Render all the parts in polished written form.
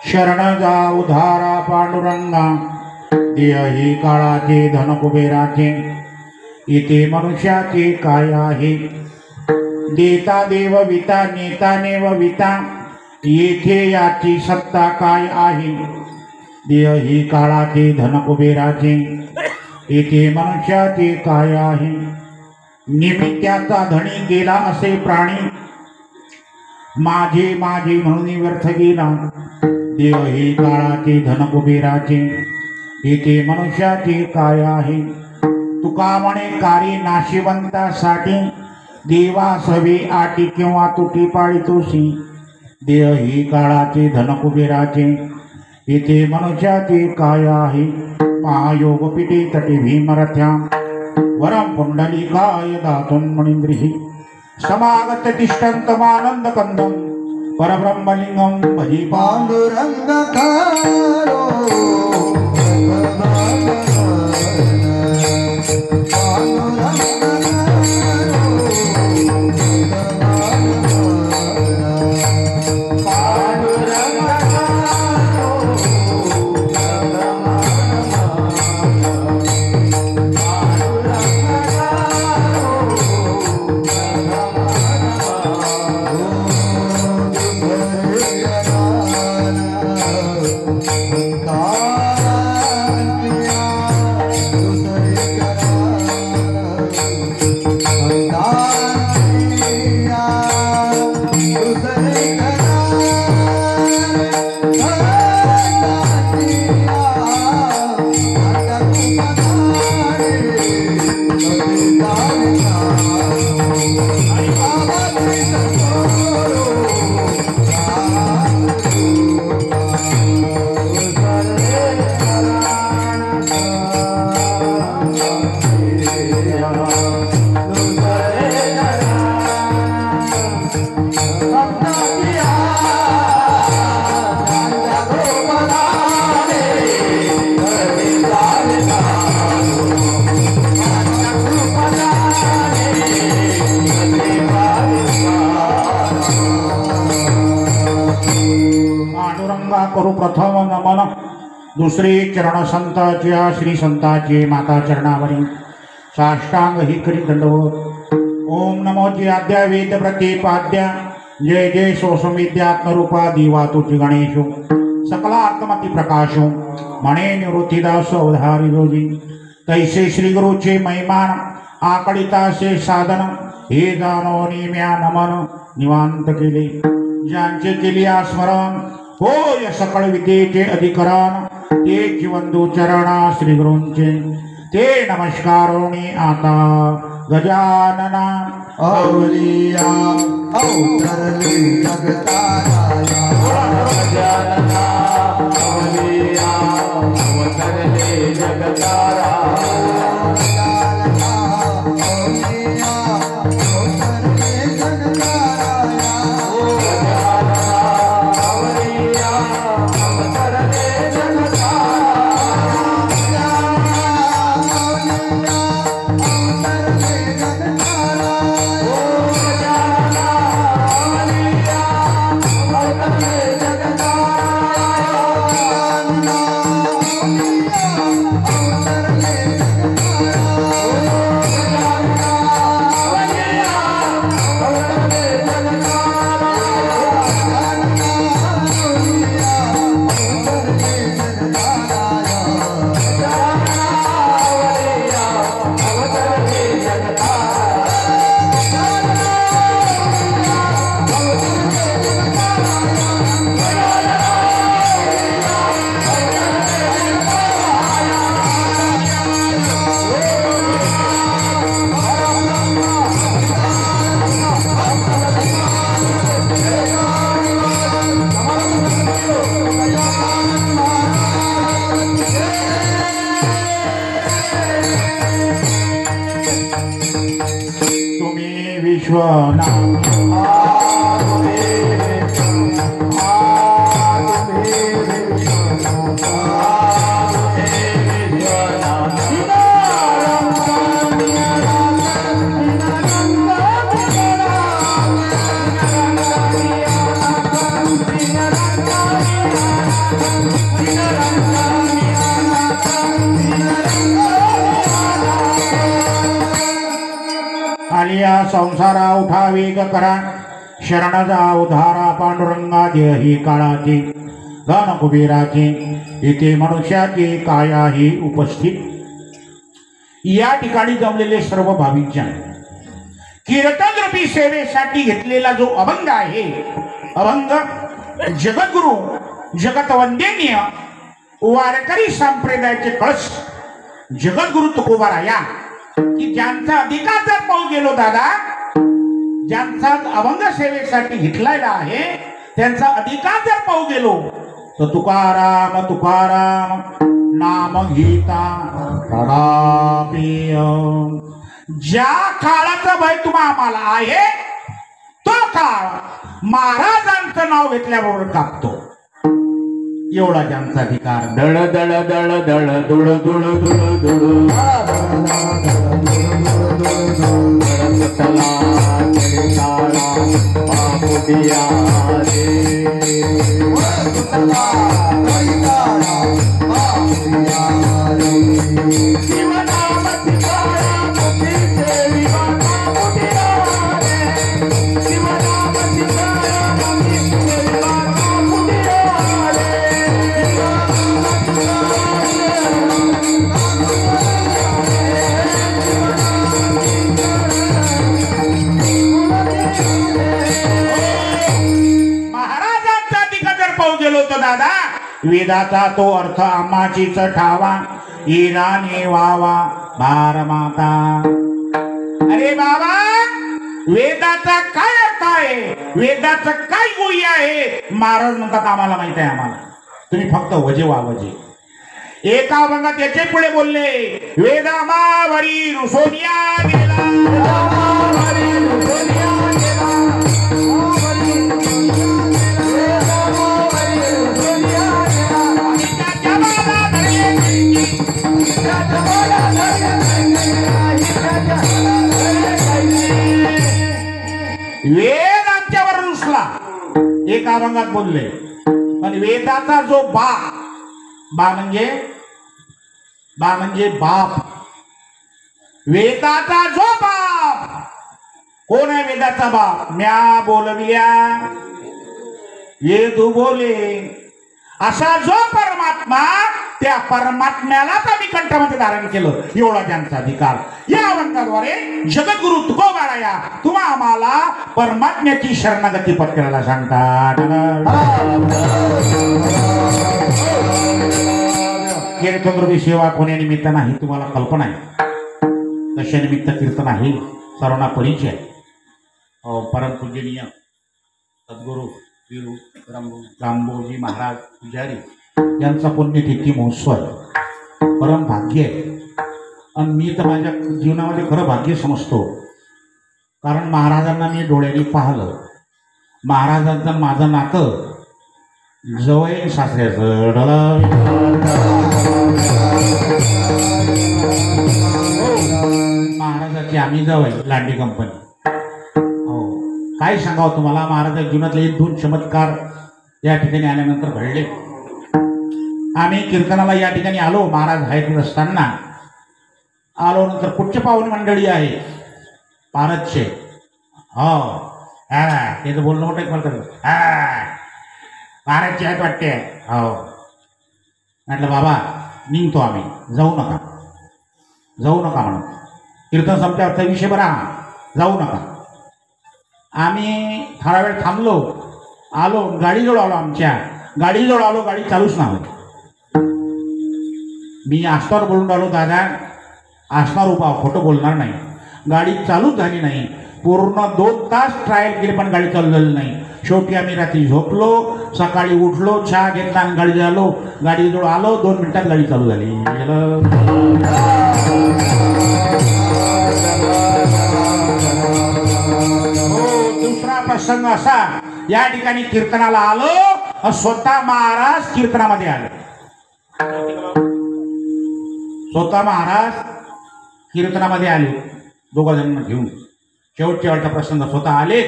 शरण जा उधारा पांडुरंगा, देह ही काळाचे धन कुबेराचे, इथे मनुष्याचे काय आहे? देता देव विता नेता नेव विता, येथे याची सत्ता काय आहे? देह ही काळाचे धन कुबेराचे, इथे मनुष्याचे काय आहे? निमित्याचा धणी गेला असे प्राणी, माझे माझे म्हणून व्यर्थ गेला. देह ही काळाचे धन कुबेराचे, इथे मनुष्याचे काय आहे? तुका म्हणे कार्य नाशिवंतासाठी, देवास हवे आटी किंवा तुटी पाळीतोसी. देह ही काळाचे धन कुबेराचे, इथे मनुष्याचे काय आहे? महायोग पिटे तटे भीमरथ्या, वरम पुंडलिकाय दातुन मुनींद्रिः. समागत तिष्ठन्तमानंद कंदम, परब्रह्मलिंगम भजे पांडुरंग कारो करू प्रथम नमन, दुसरे चरण संताच्या श्री संताचे माता चरणावरी साष्टांग ही करी दंडवत. ओम नमो जी आद्या वेद प्रतिपाद्या, जय जय सोसमिद्यात्मरूपा दिवा तुझी गणेशो, सकलात्मति प्रकाशो म्हणे निवृत्तीदास अवधारी जोजी. तैसे श्री गुरुचे महिमान आकडितासे साधन, हे जाणो निम्या नमन निवांत केले. ज्यांचे केली स्मरण होय सकळ विद्येचे अधिकरण, ते जीवंदू चरणा श्री गुरूंचे. ते नमस्कारोनी आता गजानना अवलिया अवतरले जगताराया. गजानना अवलिया अवतरले जगताराया. Oh संसारा उठा वेग करा शरण जा उधारा पांडुरंगा देही काळाची धन कुबेराची इथे मनुष्याची कायाही उपस्थित या ठिकाणी जमलेले सर्व भाविकजन कीर्तन रूपी सेवेसाठी घेतलेला जो अभंग आहे अभंग जगद्गुरु जगतवंदनीय वारकरी संप्रदायाचे कळस जगद्गुरु तुकोबाराया की ज्यांचा अधिकार जर पाहू गेलो दादा ज्यांचा अभंग सेवेसाठी घेतलेला आहे त्यांचा अधिकार जर पाहू गेलो तर तुकाराम तुकाराम नाम गीता कदापिय ज्या काळाचा भय तुम्हा आम्हाला आहे तो काळ महाराजांचं नाव घेतल्याबरोबर कापतो एवढा ज्यांचा अधिकार दळ दळ दळ दळ दुळ दुळ दुळ दुळ बापुडिया दादा वेदाचा तो अर्थ आम्हाचीच ठावा इराने वावा भार माता अरे बाबा वेदाचा काय अर्थ आहे वेदाचं काय गोई आहे महाराज म्हणतात आम्हाला माहित आहे आम्हाला तुम्ही फक्त वजे वा वजे एका अभंगात याचे पुढे बोलले वेदामावरी रुसोनिया गेला वेद आमच्यावर रुसला एका अभंगात बोलले पण वेदाचा जो बा म्हणजे बाप वेदाचा जो बाप कोण आहे वेदाचा बाप म्या बोलविल्या वेद बोले असा जो परमात्मा त्या परमात्म्यालाच आम्ही कंठामध्ये धारण केलं एवढा त्यांचा अधिकार या अभंगाद्वारे जगद्गुरु तुकोबाराया तुम्हा आम्हाला परमात्म्याची शरणागती पत्करायला सांगतात कीर्तन रूपी सेवा कोण्या निमित्त नाही तुम्हाला कल्पना आहे कशा निमित्त कीर्तन आहे सर्वांना परिचय परमपूजनीय सद्गुरु रामभाऊजी महाराज पुजारी यांचा पुण्यतिथी महोत्सव आहे परम भाग्य आहे आणि मी तर माझ्या जीवनामध्ये खरं भाग्य समजतो कारण महाराजांना मी डोळ्यांनी पाहिलं महाराजांचं माझं नातं जवळ सासऱ्याचं महाराजाची आम्ही जवळ लांडी कंपनी हो काय सांगावं तुम्हाला महाराजांच्या जीवनातले 1-2 चमत्कार या ठिकाणी आल्यानंतर घडले आम्ही कीर्तनाला या ठिकाणी आलो महाराज हयातीत असताना आलो नंतर पुढचे पाहुणे मंडळी आहे पारदचे हो त्याचं बोलणं मोठं एक म्हणतात पारदचे आहेत वाटते हो म्हटलं बाबा निघतो आम्ही जाऊ नका म्हणून कीर्तन संपल्यावरचा विषय बरा जाऊ नका आम्ही थोडा वेळ थांबलो आलो गाडीजवळ आलो आमच्या गाडीजवळ आलो गाडी चालूच नव्हती मी आसनावर बोलून आलो दादा आसनावर उभा खोटं बोलणार नाही गाडी चालूच झाली नाही पूर्ण 2 तास ट्रायल केले पण गाडी चालू झाली नाही शेवटी आम्ही रात्री झोपलो सकाळी उठलो चहा घेतला आणि गाडी झालो गाडीजवळ आलो 2 मिनिटात गाडी चालू झाली दुसरा प्रसंग असा या ठिकाणी कीर्तनाला आलो स्वतः महाराज कीर्तनामध्ये आले स्वतः महाराज कीर्तनामध्ये आले 2 जणांना घेऊन शेवटचा प्रसंग स्वतः आले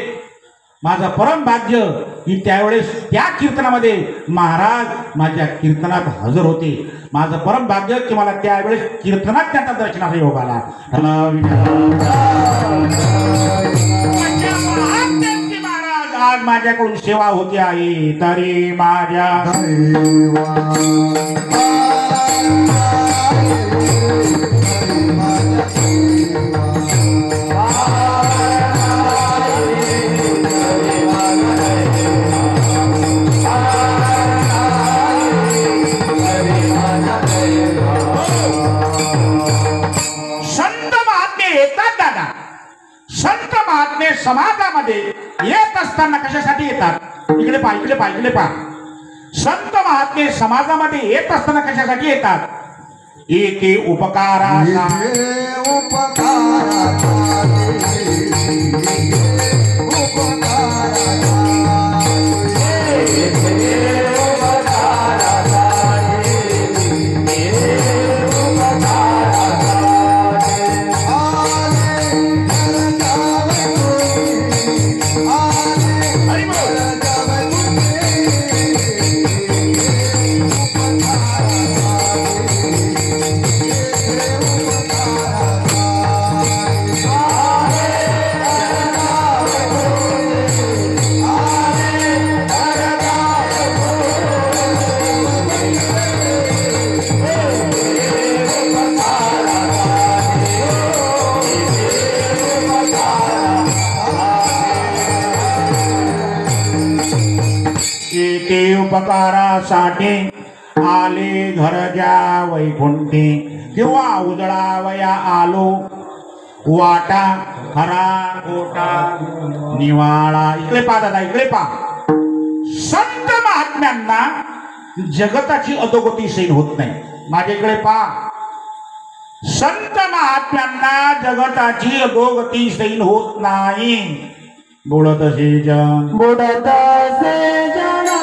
माझं परम भाग्य की त्यावेळेस त्या कीर्तनामध्ये महाराज माझ्या कीर्तनात हजर होते माझं परम भाग्य की मला त्यावेळेस कीर्तनात त्यांचा दर्शनाचा योग आला आज माझ्याकडून सेवा होते आहे तरी माझ्या संत महात्मे येतात दादा. संत महात्मे समाजामध्ये येत असताना कशासाठी येतात? इकडे पहा, इकडे पहा, इकडे पहा. संत महात्मे समाजामध्ये येत असताना कशासाठी येतात? येते उपकारासाठी. उपकारासाठी आले घरच्या वैकुंठी किंवा उजळावया आलो वाटा खरा कोटा निवाळा. इकडे पहा दादा, इकडे पहा. संत महात्म्यांना जगताची अधोगती सहन होत नाही. माझ्या इकडे पहा. संत महात्म्यांना जगताची अधोगती सहन होत नाही. बुडतसे जन बुडतसे जना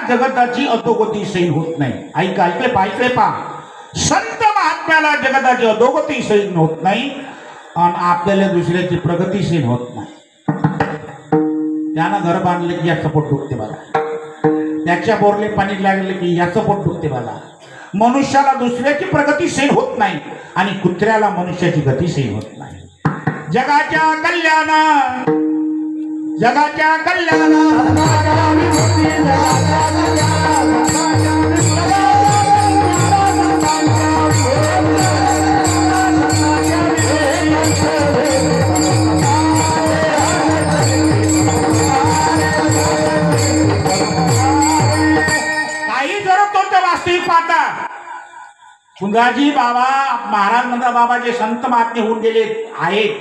जगताची अधोगती सहन होत नाही. ऐका, इकडे पहा, इकडे पहा. संत महात्म्याला जगताची अधोगती सहन होत नाही आणि आपल्याला दुसऱ्याची प्रगती सहन होत नाही. त्यानं घर बांधले की याचं पोट दुखते बघा. त्याच्या बोरले पाणी लागले की याचं पोट दुखते बघा. मनुष्याला दुसऱ्याची प्रगती सहन होत नाही आणि कुत्र्याला मनुष्याची गती सहन होत नाही. जगाच्या कल्याणा जगाच्या कल्याणा काही जर तो वास्तविक पाहता कुंजाजी बाबा महाराज नंदा बाबा जे संत महात्मे होऊन गेले आहेत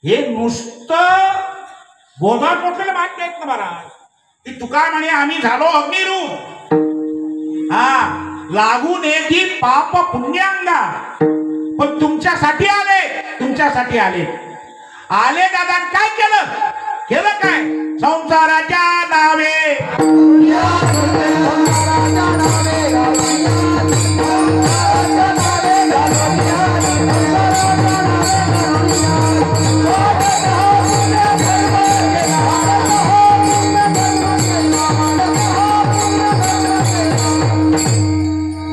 हे नुसतं बोधा पोटलेलं महात्मे आहेत ना महाराज. ती तुका म्हणे आम्ही झालो अग्निरूप. हा लागून येती पाप पुण्यांगा. पण तुमच्यासाठी आले, तुमच्यासाठी आले. आले दादा काय केलं? केलं काय? संसाराच्या नावे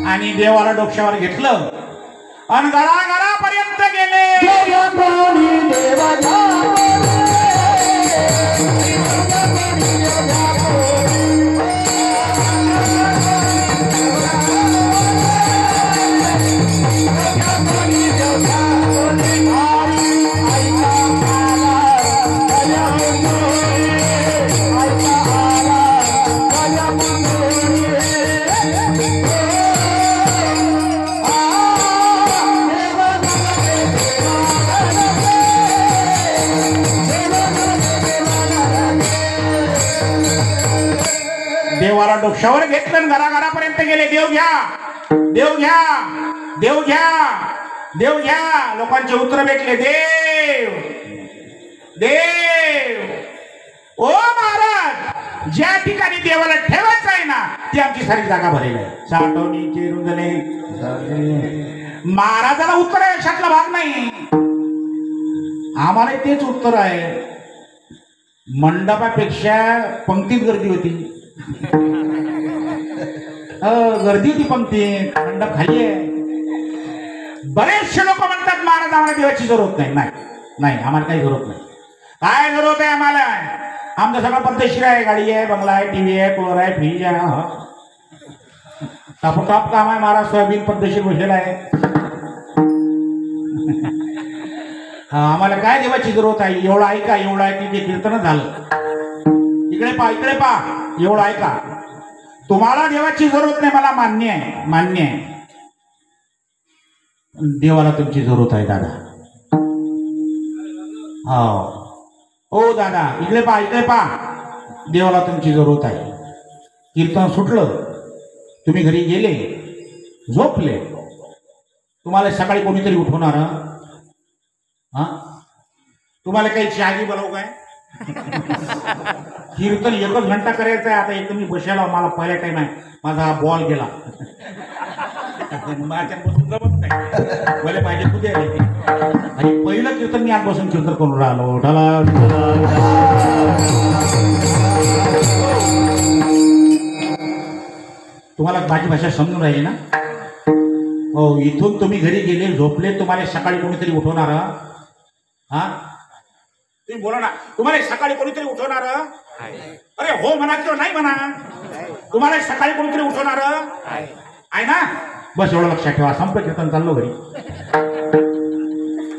आणि देवाला डोक्यावर घेतलं आणि घराघरापर्यंत गेले. देवाला डोक्यावर घेतलं आणि घराघरापर्यंत गेले. देव घ्या, देव घ्या, देव घ्या, देव घ्या. लोकांचे उत्तर भेटले. देव, देव. ओ महाराज, ज्या ठिकाणी देवाला ठेवायचं आहे ना ती आमची सारी जागा भरेल आहे. साठवणीचे रुंदले. महाराजाला उत्तर आहे, अशातला भाग नाही. आम्हाला तेच उत्तर आहे. मंडपापेक्षा पंक्तीत गर्दी होती. गर्दी होती पंक्तीत, मंडप खाली आहे. बरेचसे लोक म्हणतात महाराज आम्हाला देवाची जरूरत नाही. नाही नाही, आम्हाला काही जरूरत नाही. काय जरूरत आहे आम्हाला? आमचं सगळं पद्धतशीर आहे. गाडी आहे, बंगला आहे, टीव्ही आहे, कूलर आहे, फ्रीज आहे. टापोटाप काम आहे. महाराज सोयाबीन पद्धतशीर बसलेला आहे. आम्हाला काय देवाची जरूरत आहे? एवढं ऐका, एवढं ऐकलं ते कीर्तन झालं. इकडे पा, इकडे पा, एवढं ऐका. तुम्हाला देवाची जरूरत नाही, मला मान्य आहे, मान्य आहे. देवाला तुमची जरूरत आहे दादा. हो दादा, इकडे पा, इकडे पा. देवाला तुमची जरूरत आहे. कीर्तन सुटलं, तुम्ही घरी गेले, झोपले, तुम्हाला सकाळी कोणीतरी उठवणार? हा, तुम्हाला काही चहागी बोलावं काय? कीर्तन 1 घंटा करायचं आहे. आता एक मी बसायला, मला पहिला टाइम आहे, माझा हा बॉल गेला. माझ्यापासून जमत नाही. मला पाहिजे कुठे आणि पहिलं कीर्तन मी आजपासून कीर्तन करून राहिलो. तुम्हाला माझी भाषा समजून राहिली ना? हो, इथून तुम्ही घरी गेले, झोपले, तुम्हाला सकाळी कोणीतरी उठवणार? हा, तुम्ही बोला ना. तुम्हाला सकाळी कोणीतरी उठवणार? अरे हो म्हणा किंवा नाही म्हणा. तुम्हाला सकाळी कोणीतरी उठवणार आहे ना? बस एवढं लक्षात ठेवा. संपलं कीर्तन, चाललो घरी.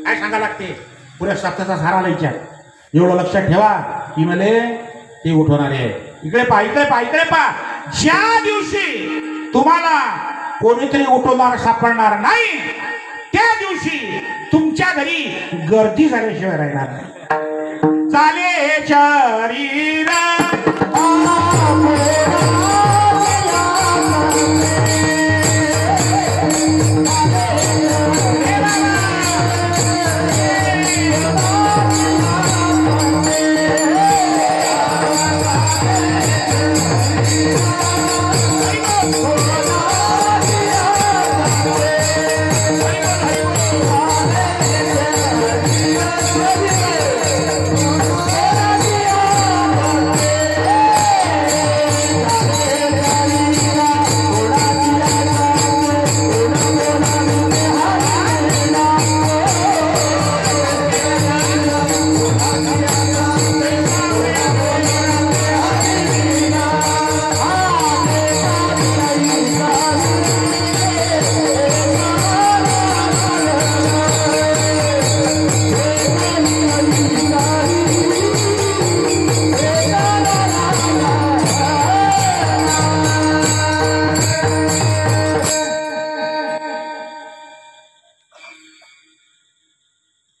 काय सांगा लागते? पुऱ्या सप्ताहाचा सारा विचार. एवढं लक्षात ठेवा की मला ते उठवणार आहे. इकडे पा, इकडे पा, इकडे पा. ज्या दिवशी तुम्हाला कोणीतरी उठवणार सापडणार नाही त्या दिवशी तुमच्या घरी गर्दी झाल्याशिवाय राहणार नाही. चाले शरीर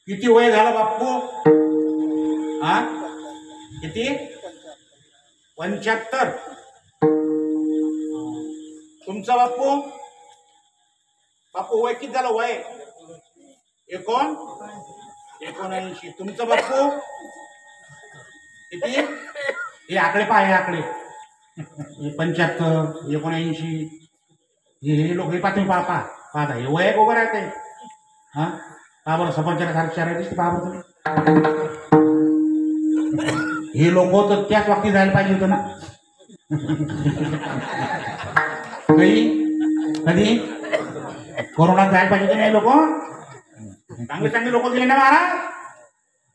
किती वय झालं बाप्पू? हा, किती? 75. तुमचं बाप्पू? बाप्पू वय किती झालं? वय 79. तुमचं बाप्पू किती? हे आकडे पहा, हे आकडे. 75, 79. हे लोक हे पहा, तुम्ही पहा पहा पहा. हे वय गोबर आहे ते. हा, का बरं सफरचंद सारखे दिसते पहा बरं तुम्ही. हे लोक तर त्याच बाबतीत जायला पाहिजे होतं ना. कधी कोरोनात जायला पाहिजे होते ना हे लोक. चांगले चांगले लोक गेले ना महाराज.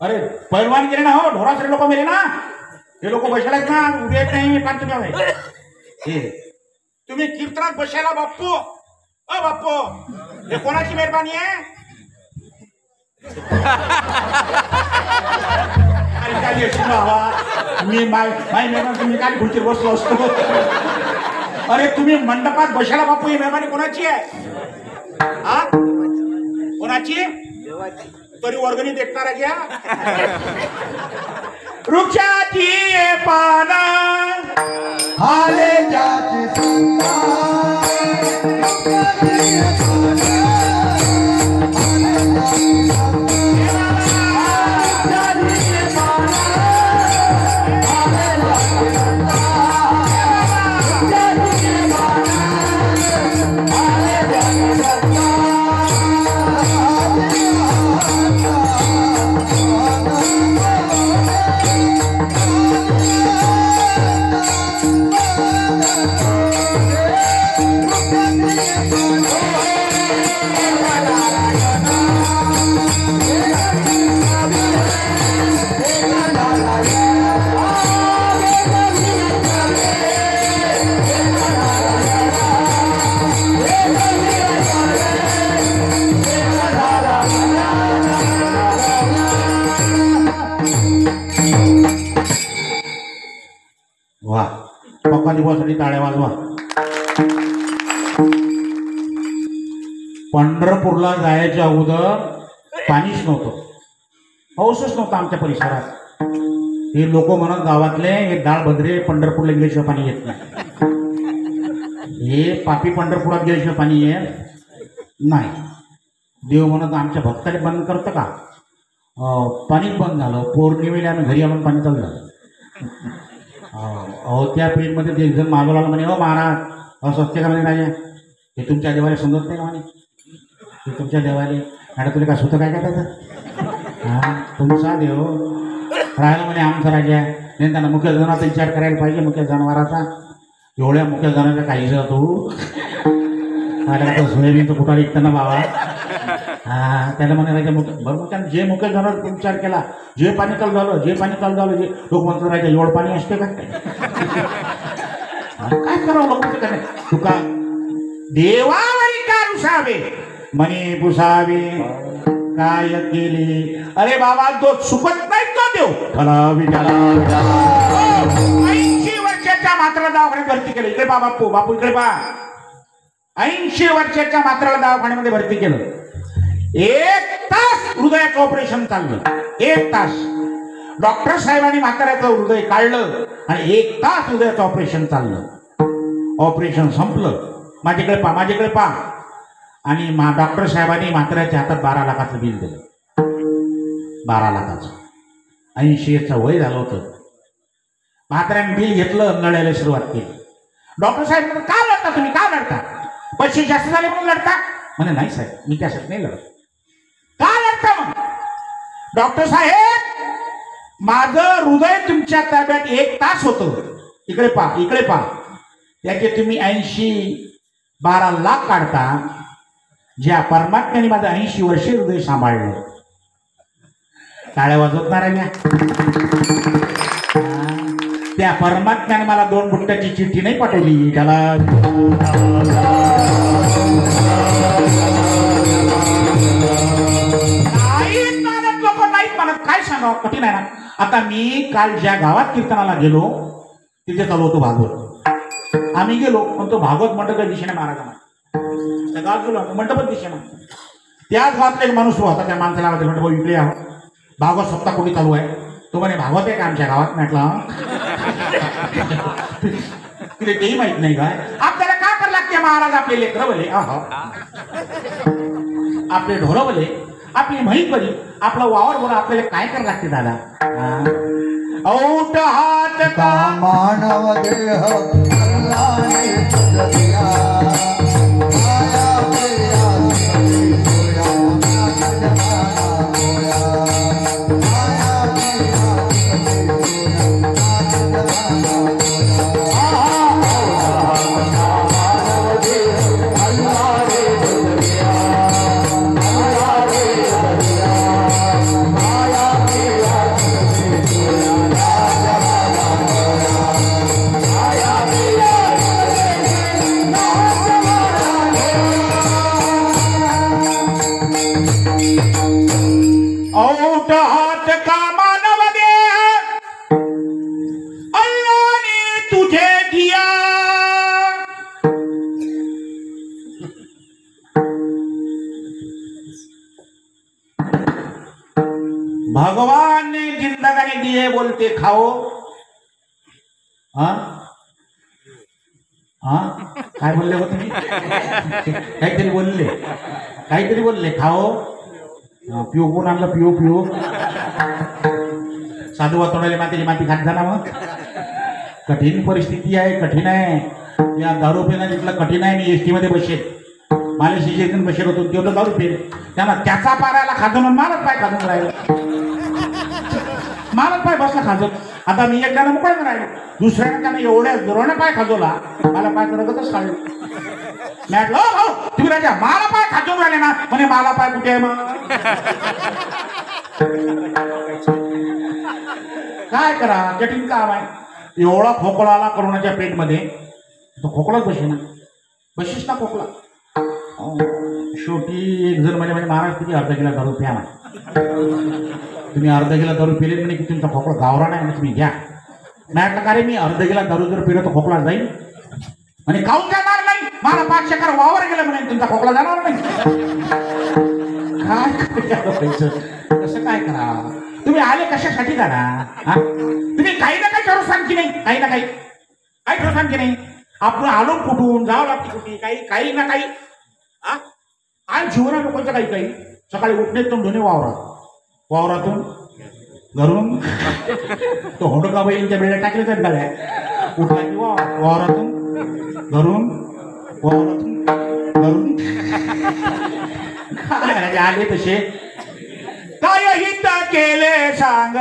अरे पैलवान गेले ना, हो ढोरासरे लोक मेले ना. हे लोक बसले ना, उभे नाही. हे तुम्ही कीर्तनात बसायला बाप्पू? बाप्पू, हे कोणाची मेहरबानी आहे? मी मी काय खुर्चीवर बसलो असतो. अरे तुम्ही मंडपात बसायला बापू, ही मेहरबानी कोणाची आहे? हा, कोणाची? तरी वर्गणी देखणार घ्या. वृक्षाची पाना हाले मोका दिवसासाठी टाळ्या वाजवा. पंढरपूरला जायच्या अगोदर पाणीच नव्हतं, पाऊसच नव्हता आमच्या परिसरात. हे लोक म्हणत गावातले हे डाळ भद्रे पंढरपूरला गेल्याशिवाय पाणी येत नाही. हे पापी पंढरपुरात गेल्याशिवाय पाणी येत नाही. देव म्हणत आमच्या भक्ताने बंद करतं का? पाणीच बंद झालं. पौर्णिमेला आम्ही घरी आणून पाणी चालू झालं. त्या पेनमध्ये एक जण मागवला म्हणे, हो महाराज असं असते का म्हणे राजा, हे तुमच्या देवाला समजत नाही का म्हणे, हे तुमच्या देवाले आणि तुला काय सुतं काय का त्याचं? हां तुमचा देव राहिला म्हणे आमचा राजा. नाही त्यांना मुख्य जनाचा विचार करायला पाहिजे, मुख्य जनावराचा. एवढ्या मुख्य जनाचा काही जर तू आता सोयाबीनचं कुठं विकताना बाबा. हां त्याला म्हणे राजा मुख्य बरोबर त्यानं जे मुख्य जनावर विचार केला, जे पाणी चालू झालं, जे पाणी चालू झालं, जे लोक म्हणतात राजा एवढं पाणी असते का? काय करावं लोक का नाही? तुका देवावरी का रुसावे म्हणे पुसावे काय केले. अरे बाबा तो चुकत नाही तो देव. 80 वर्षाच्या मात्राला दवाखान्यात भरती केलं. इकडे बा बापू, बापू इकडे बा. 80 वर्षाच्या मात्राला दवाखान्यामध्ये भरती केलं. 1 तास हृदयाचं ऑपरेशन चाललं. 1 तास डॉक्टर साहेबांनी म्हाताऱ्याचं हृदय काढलं आणि 1 तास हृदयाचं ऑपरेशन चाललं. ऑपरेशन संपलं. माझ्याकडे पा, माझ्याकडे पा. आणि डॉक्टर साहेबांनी म्हाताऱ्याच्या हातात 12 लाखाचं बिल दिलं. 12 लाखाचं. 80चं वय झालं होतं. म्हाताऱ्याने बिल घेतलं, लढायला सुरुवात केली. डॉक्टर साहेब म्हणतात, का लढता तुम्ही, का लढता? पैसे जास्त झाले म्हणून लढता? म्हणे नाही साहेब मी त्यासाठी नाही लढत. का लढता मग? डॉक्टर साहेब माझं हृदय तुमच्या ताब्यात 1 तास होतं. इकडे पा, इकडे पा. त्याचे तुम्ही 12 लाख काढता. ज्या परमात्म्याने माझं 80 वर्षे हृदय सांभाळलं. टाळ्या वाजवणार आहे म्या. त्या परमात्म्याने मला 2 बुट्ट्याची चिठ्ठी नाही पाठवली. त्याला नाहीत मानत लोक, नाहीत मानत. काय सांगावं, कठीण आहे ना. आता मी काल ज्या गावात कीर्तनाला गेलो तिथे चालू होतो भागवत. आम्ही गेलो पण तो भागवत मंडप दिशेने महाराजांना त्या गावात गेलो, मंडपच दिशेना. त्याच गावातला एक माणूस होता. त्या माणसाला म्हटलं इकडे आहो, भागवत सप्ताह कोणी चालू आहे. तो म्हणे भागवत आहे का आमच्या गावात? म्हटलं तिथे तेही माहित नाही काय. आपल्याला का कर लागते महाराज? आपले लेकर भले, आपले ढोरं भले, आपली म्हैस बरी, आपला वावर बरं, आपल्याला काय कर लागते दादा? औट हात का मानव देह अल्लाने तुझ दिया. औट हात का मानव देह अल्लाह ने तुझे दिया. भगवान ने जिंदगानी दिए बोलते खाओ. काय बोलले हो तुम्ही? काहीतरी बोलले खाओ. पिऊ कोण आणलं? पिऊ साधू वातोडाले मातीची माती खात जा. मग कठीण परिस्थिती आहे, कठीण आहे. या दारू पिणं तिथलं कठीण आहे. मी एसटी मध्ये बसेल, मला शिजेतून बसेल होतो, तेवढं दारू पिल. त्यांना त्याचा पारायला खाजून मालच पाय खाजून राहिलं. मालच पाय बसला खाजून. आता मी एकदा मोकळं राहिलो, दुसऱ्याने त्याने एवढ्या जोराने पाय खाजवला, मला पाय करतच काढलं. म्हटलं भाऊ तुम्ही राजा मला पाय खाजून राहिले ना. म्हणे मला पाय कुठे आहे? मग काय करा, कठीण काम आहे. एवढा खोकला आला करोनाच्या पेटमध्ये, तो खोकलाच बशीस ना खोकला. शेवटी एक जण म्हणजे महाराज तुम्ही अर्धा किलो दारू प्या ना. तुम्ही अर्धा किलो दारू पिले म्हणे की तुमचा खोकला गावरा नाही, तुम्ही घ्या. नाही का रे मी अर्ध गेला दारू जर पिलो तर खोकला जाईल आणि खाऊन जाणार नाही मला 5 चक्कर वावर गेलं म्हणे तुमचा खोकला जाणार नाही काय कसं काय करा तुम्ही आले कशासाठी जाणा तुम्ही काही ना काही करू सांग की नाही काही ना काही काय करू सांग की नाही आपण आलो कुठून जावं लागते कुठे काही ना काही आज जीवना लोकांचं काही सकाळी उठणे धुणे वावरातून घरून तो होंडका बैलींच्या बेड्या टाकले तर गाड्या उठला की वावरातून घरून काय आले तसे काय हित केले सांग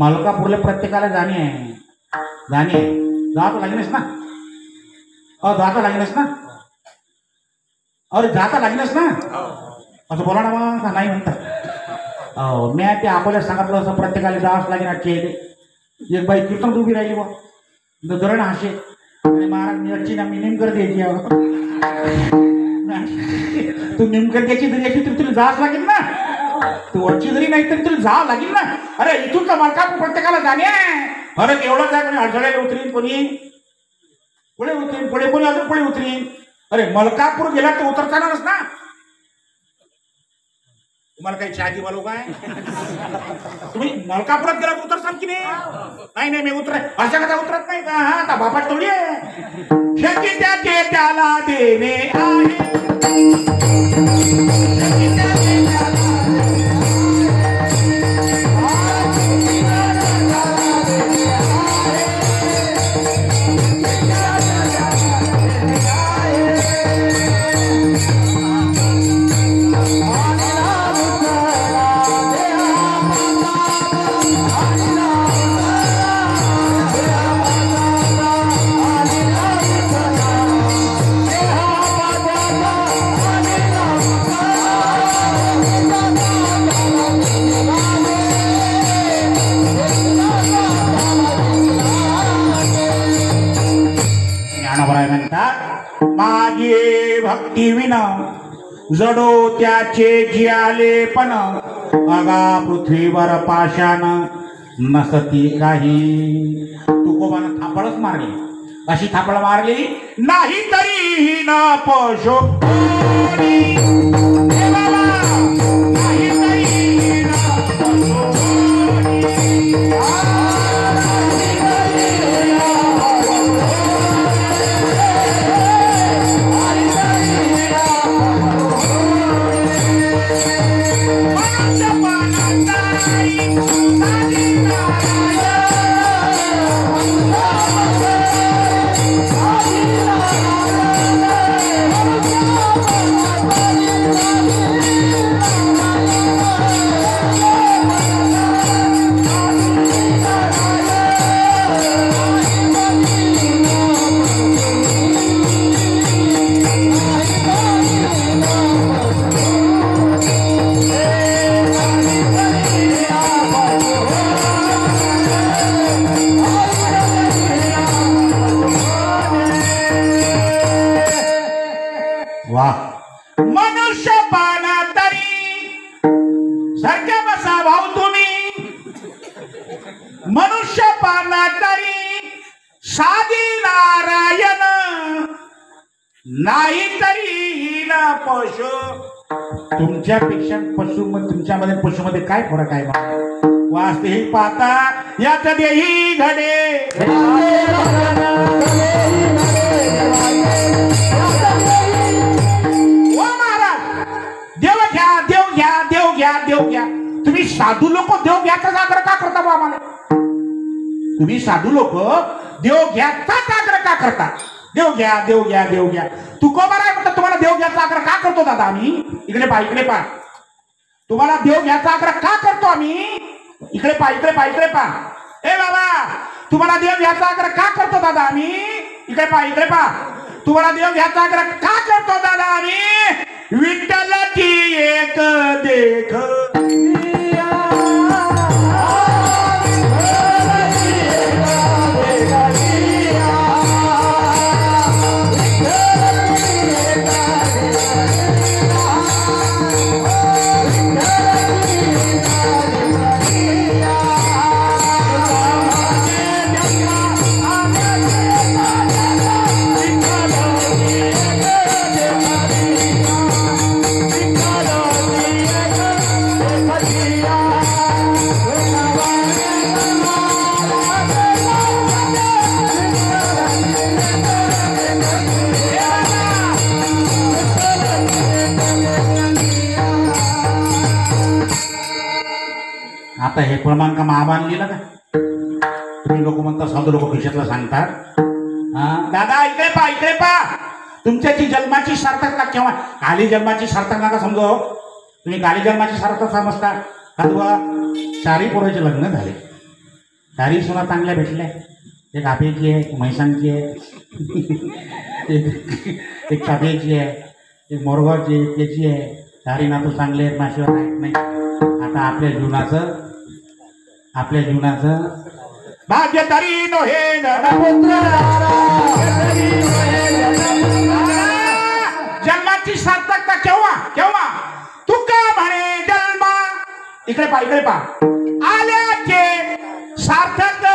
मलकापूरला प्रत्येकाला जाणे आहे जातो लागेलच ना जाता लागेलच ना अरे जाता लागेलच ना असं बोला ना मग नाही म्हणतात मी ते आपल्याला सांगितलं असं प्रत्येकाला जावंच लागेल आजचे एक बाई कीर्तन उभी राहिली बा धरण हाशे आणि महाराज मिरची ना मी नेमकर द्यायची तू नेमकर द्यायची तरी याची तरी तुला जावंच लागेल ना तू वरची जरी नाही तरी तुला जावं लागेल ना अरे इथून तर मलकापूर प्रत्येकाला जाणे अरे एवढंच आहे कोणी अडथळ्याला उतरीन कोणी पुढे उतरीन पुढे कोणी अजून पुढे उतरीन अरे मलकापूर गेला तर उतरतानाच ना तुम्हाला काही चहाची बोलू काय तुम्ही मलकापुरात गेला तर उतरसान की नाही मी उतर अशा कथा उतरत नाही का हा का बापाच थोडी आहे शेती त्याचे त्याला देणे आहे माझे भक्ती विना जडो त्याचे जियाले पण अगा पृथ्वीवर पाषाण नसती काही तुकोबानं थापळच मारली अशी थापळ मारली नाही तरी न पशो मनुष्य पाना तरी सारख्या बसा भाऊ तुम्ही मनुष्य पाना तरी साधी नारायण नाही तरी ना पशु तुमच्यापेक्षा पशु तुमच्यामध्ये पशुमध्ये काय फरक आहे वास्तविक पाहता याच देही घडे ओ महाराज, देव घ्या देव घ्या देव घ्या देव घ्या. तुम्ही साधू लोक देव घ्याचाच आग्रह का करता बा आम्हाला? तुम्ही साधू लोक देव घ्याचाच आग्रह का करता? देव घ्या देव घ्या देव घ्या. तुकोबा आहे म्हणतात तुम्हाला देव घ्याचा आग्रह का करतो दादा आम्ही? इकडे पहा इकडे पहा. तुम्हाला देव घ्याचा आग्रह का करतो आम्ही? इकडे पहा इकडे पहा इकडे पहा. ए बाबा, तुम्हाला देव घ्याचा आग्रह का करतो दादा आम्ही? इकडे पहा इकडे पहा. तुम्हाला देव घ्याचा आग्रह का करतो दादा आम्ही? विठ्ठलाची एक देख आता हे प्रमाण का महाबान लिहिलं का? तुम्ही लोक म्हणता साधू लोक खिशातलं सांगतात. दादा इकडे पहा इकडे पहा. तुमच्याची जन्माची सार्थकता केव्हा? खाली जन्माची सार्थक नका समजो. तुम्ही खाली जन्माची सार्थक समजता का? तुला चारही पोराचे लग्न झाले, चारही सुना चांगल्या भेटल्या. एक आपेची आहे, एक म्हैसांची आहे, एक कापेची आहे, एक मोरगावची आहे, त्याची आहे. चारही नातू चांगले आहेत, नाशिवाय आहेत नाही. आता आपल्या जीवनाचं भाग्य तरी नोहे जन्माची सार्थकता केव्हा केव्हा? तुका म्हणे जन्मा. इकडे पहा इकडे पहा. आल्याचे सार्थक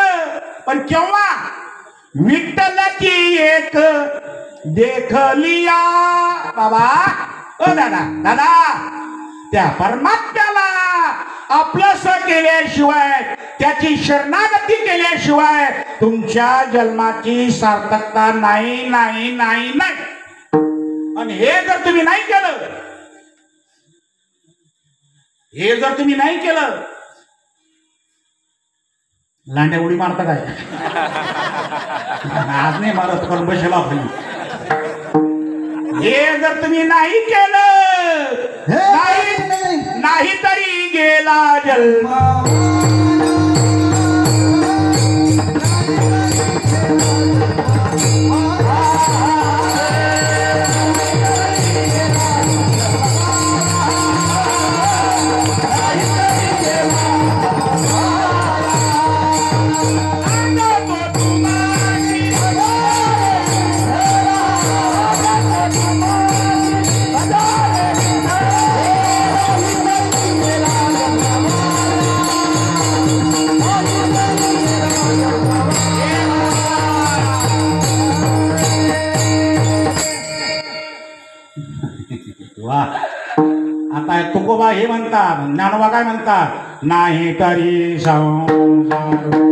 पण केव्हा? विठ्ठलाची एक देखलिया. बाबा ओ दादा दादा, त्या परमात्म्याला आपलंस केल्याशिवाय, त्याची शरणागती केल्याशिवाय तुमच्या जन्माची सार्थकता नाही नाही नाही नाही. आणि हे जर तुम्ही नाही केलं, हे जर तुम्ही नाही केलं, लांड्या उडी मारता काय? आज नाही मारत पण बसला खाली. हे जर तुम्ही नाही केलं, नाही तरी गेला जन्म. वा. आता तुकोबा हे म्हणतात, ज्ञानोबा काय म्हणतात? नाही तरी संसार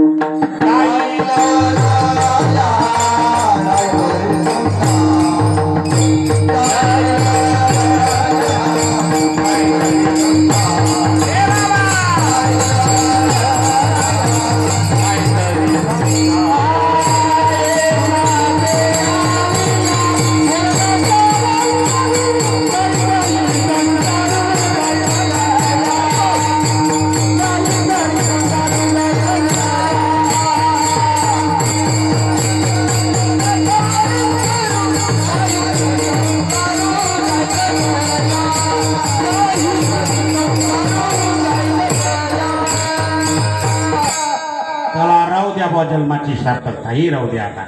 जन्माची सार्थकता ही राहू द्या. आता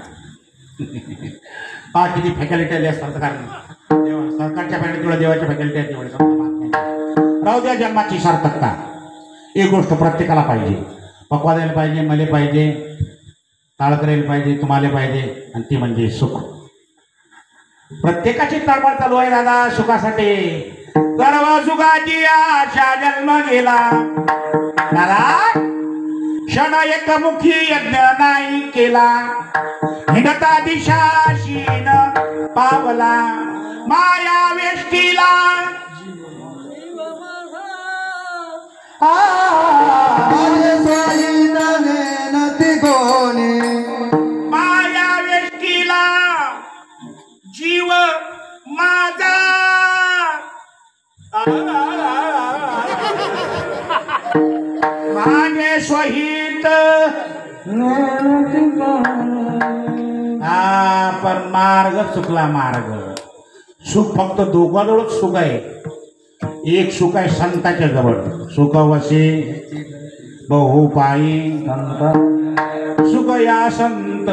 पहा किती फॅकल्टी आली सरकार, सरकारच्या फॅकल्टी देवाच्या फॅकल्टी आहेत तेवढे. राहू द्या जन्माची सार्थकता. एक गोष्ट प्रत्येकाला पाहिजे, पक्वा द्यायला पाहिजे, मले पाहिजे, ताळ करायला पाहिजे, तुम्हाला पाहिजे, आणि ती म्हणजे सुख. प्रत्येकाची तळमळ चालू आहे दादा सुखासाठी. सर्व सुखाची आशा जन्म गेला, दादा क्षण एकमुखी यज्ञ नाही केला हिंडता दिशाशीन पावला माया वेष्टीला माझे स्वाई नती कोणी माया वेष्टीला जीव माझा माझे स्वहित पण मार्ग चुकला मार्ग सुख फक्त दोघांजवळच सुख आहे एक सुख आहे संताच्या जवळ सुख वसे बहु पायी सुख या संत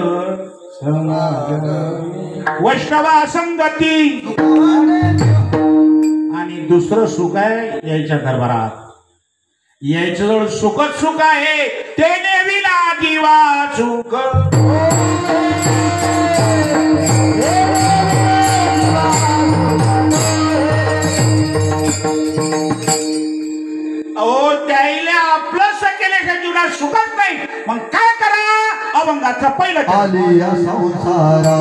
वैष्णवा संगती आणि दुसरं सुख आहे यायच्या दरबारात यायचं जवळ सुखच सुख आहे तेने विना जीवा सुख अहो त्याला आपलं केल्याच्या जीवनात सुखच नाही मग काय करा अभंगाचं पहिलं आली या संसारा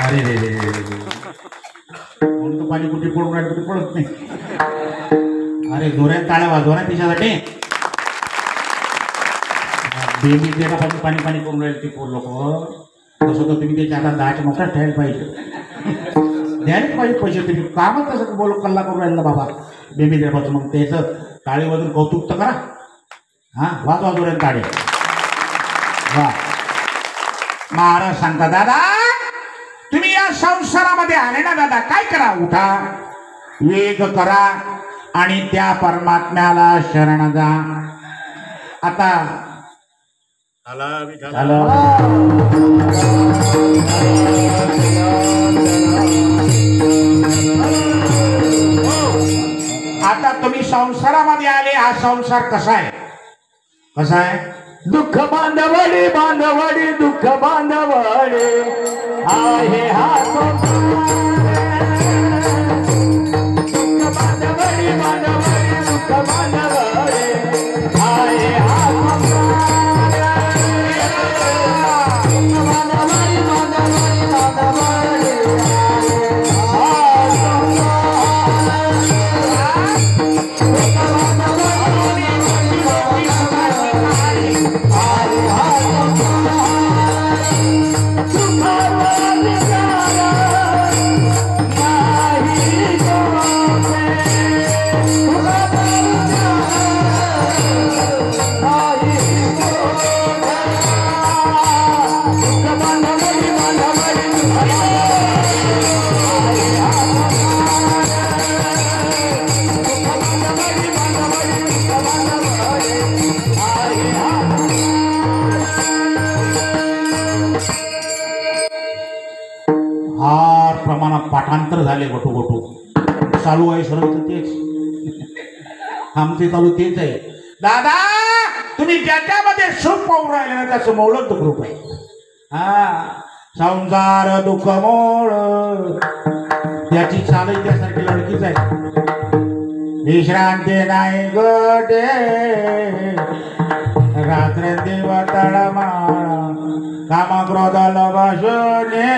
अरे रे रे कोणतं पाणी कुठे पडून राहिलं कुठे पडत नाही अरे जोऱ्यात टाळ्या वाजवा ना तिच्यासाठी बेबी त्याला पाणी पाणी पाणी करून राहील ते पोर लोक तसं तर तुम्ही त्याच्या हातात 10च्या मोठ्यात ठेवायला पाहिजे द्यायला पाहिजे पैसे तुम्ही कामच तसं बोल कल्ला करून राहिला बाबा बेबी देवाचं मग त्याचं टाळी वाजून कौतुक तर करा हां वाजवा जोऱ्यात टाळे वा महाराज सांगता दादा तुम्ही या संसारामध्ये आले ना दादा काय करा उठा वेग करा आणि त्या परमात्म्याला शरण जा आता आता तुम्ही संसारामध्ये आले हा संसार कसा आहे दुःख बांधवडी बांधवडी दुःख बांधवडी आहे हा दुःख बांधवडी बांधवडी दुःख बांधवडी आहे हा मंत्र झाले गोटू गोटू चालू आहे सर्व तर तेच आमचे चालू तेच आहे दादा तुम्ही ज्याच्यामध्ये सुख पाहून राहिले ना त्याचं मोलक दुःख आहे हा संसार दुःख मोळ त्याची चालही त्यासारखी लडकीच आहे विश्रांती नाही गोटे रात्र देवा तळमाळा कामा क्रोध लोभाशोने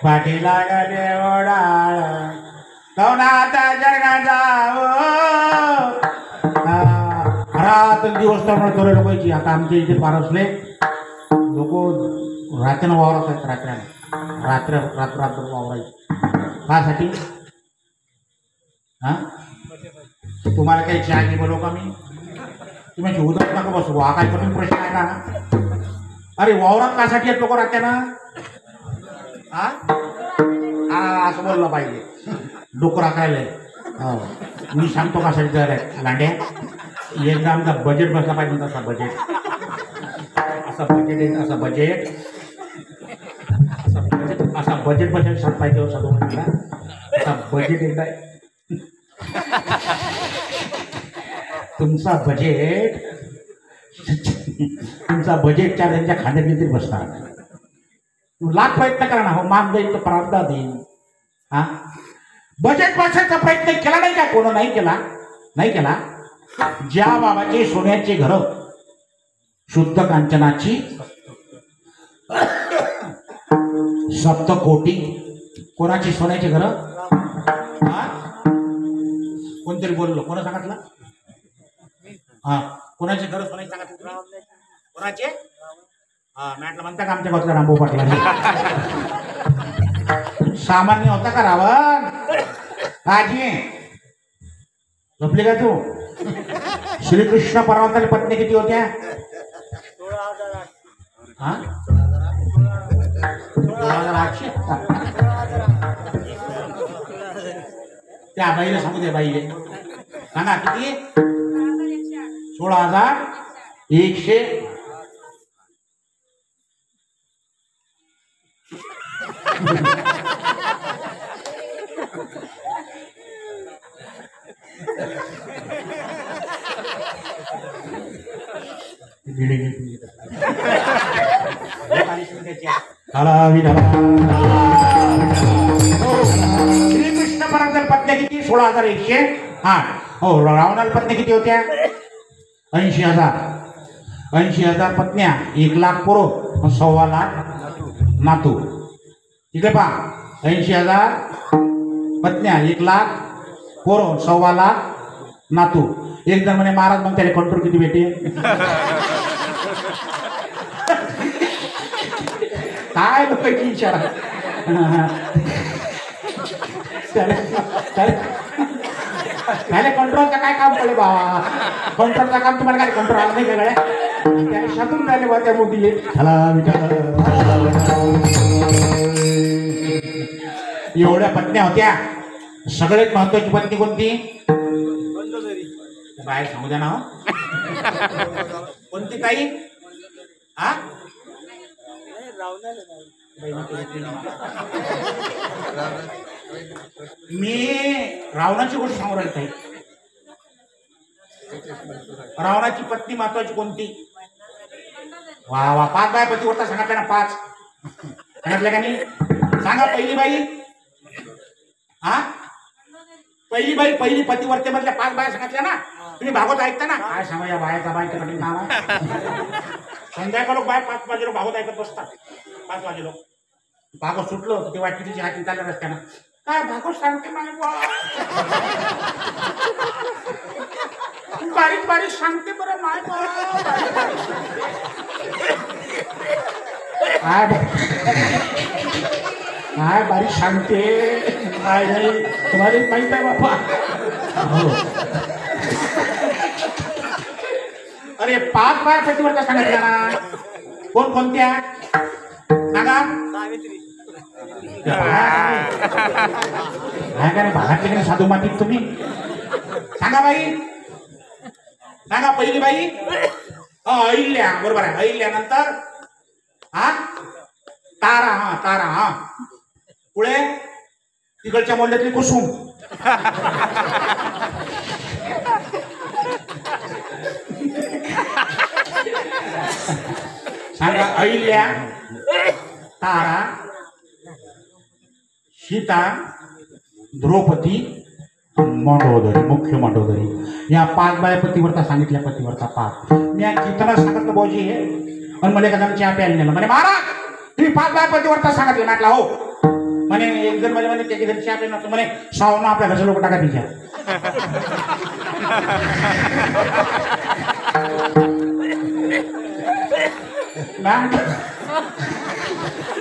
पाठी लागले ओढाळ कवनाता जरगा जावो रात दिवस तर करेल पाहिजे आता आमच्या इथे पारसले लोक रात्रीनं वावरत आहेत रात्र्यानं रात्र वावरायची कासाठी हा तुम्हाला काही चहा घे बोलव का मी तुम्ही उदक नका बसू हा काय कमी प्रश्न आहे का अरे वावरात कासाठी आहेत लोक रात्यानं हा असं बोललं पाहिजे डोकं राखायला मी सांगतो कासाठी जर लांड्या एकदा आमचा बजेट बसला पाहिजे तसा बजेट असा बजेट असा बजेट बजेट पाहिजे साधू म्हटला असा बजेट एकदा तुमचा बजेटच्या त्यांच्या खांद्यात तरी बसणार लाख प्रयत्न करा ना हो माग देईल तर प्रारब्ध देईल हा बजेट बसायचा प्रयत्न केला नाही का कोण नाही केला ज्या बाबाचे सोन्याचे घर शुद्ध कांचनाची सप्तकोटी कोणाची सोन्याचे घर कोणतरी बोललो कोणा सांगितलं हा कोणाचे घर सोन्याचे सांगितलं कोणाचे हा मॅटला म्हणता का आमच्या गावातला रामभाऊ पाटला सामान्य होता का रावण आजी झोपली का तू श्रीकृष्ण परमात्माच्या पत्नी किती होत्या 16,800 त्या बाईला सांगू दे बाईले सांगा किती 16,100 श्रीकृष्ण परमात्मा पत्नी किती 16,108 हो रावणाला पत्नी किती होत्या 80,000 पत्न्या 1,00,000 पोरं 1,25,000 नातू ठीक आहे पहा 80,000 पत्न्या 1,00,000 पोरं 1,25,000 नातू एक जण म्हणे महाराज मग त्याला कंट्रोल किती भेटे काय लोक विचारा त्याला कंट्रोलचं काय काम पडले बाबा कंट्रोलचं काम तुम्हाला काय कंट्रोल आलं नाही का गड्या त्याने शतून राहिले बा त्या मोठीले एवढ्या पत्न्या होत्या सगळ्यात महत्वाची पत्नी कोणती बाहेर सांगू द्या ना हो कोणती ताई हा मी रावणाची गोष्ट सांगू राहिली ताई रावणाची पत्नी महत्वाची कोणती वा वा 5 बाय पतीव्रता सांगितल्या ना 5 सांगितल्या का नाही सांगा पहिली बाई हा पहिली पतिवर्तेमधल्या 5 बाया सांगितल्या ना तुम्ही भागवत ऐकता ना काय सांगा या बायाचा बायचं कठीण नाव आहे संध्याकाळ लोक बाय 5 वाजे लोक भागवत ऐकत बसतात 5 वाजे लोक भागवत सुटलं ते वाटते तिची हाती चालल्या रस्त्यानं काय भागवत सांगते बारीक बारीक सांगते बरं माय काय बारीक सांगते काय नाही तुम्हाला माहित आहे बापा अरे 5 बाया पतीव्रता सांगितल्या ना कोणत्या सांगा भागातले साधू मातीत तुम्ही सांगा बाई सांगा पहिली बाई अहिल्या बरोबर आहे अहिल्या नंतर हा तारा पुढे तिकडच्या मोल्ल्यातली कुसुम. सांगा अहिल्या, तारा, सीता, द्रौपदी, मंडोदरी, मुख्य मंडोदरी या 5 बाया पतिव्रता सांगितल्या. पतिव्रता 5. मी कितना सांगितलं भाऊजी हे, आणि मला एखादा चहा प्यायला नेलं. म्हणे महाराज तुम्ही 5 बाया पतिव्रता सांगितले. म्हटलं हो. म्हणे एक जण म्हणे त्याच्या घरी चहा प्यायला नव्हतं. म्हणे सावना आपल्या घरचे लोक टाका तिच्या.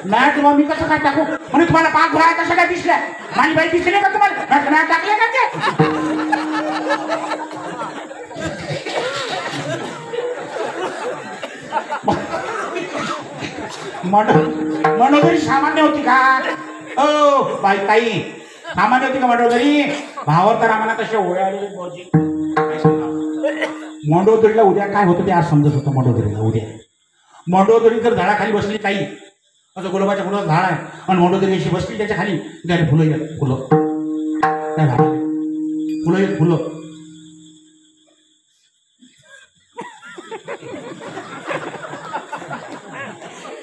मॅट मग मी कसं काय टाकू. म्हणे तुम्हाला 5 बाया कशा काय दिसल्या. माझी बाई दिसली का तुम्हाला. मॅट टाकले का ते. मंडोदरी सामान्य होती का. ओ बाई ताई सामान्य होती का मंडोदरी. भावावर तर आम्हाला तसे ओळ्या आलेले भाऊजी. मंडोदरीला उद्या काय होतं ते आज समजत होतं. मंडोदरीला उद्या मंडोदरी जर झाडाखाली बसली काही असं गुलाबाच्या फुलाचं झाड आहे आणि मंडोदरी अशी बसली त्याच्या खाली त्याने फुलं येत. फुलं त्या झाडाला फुलं येत. फुलं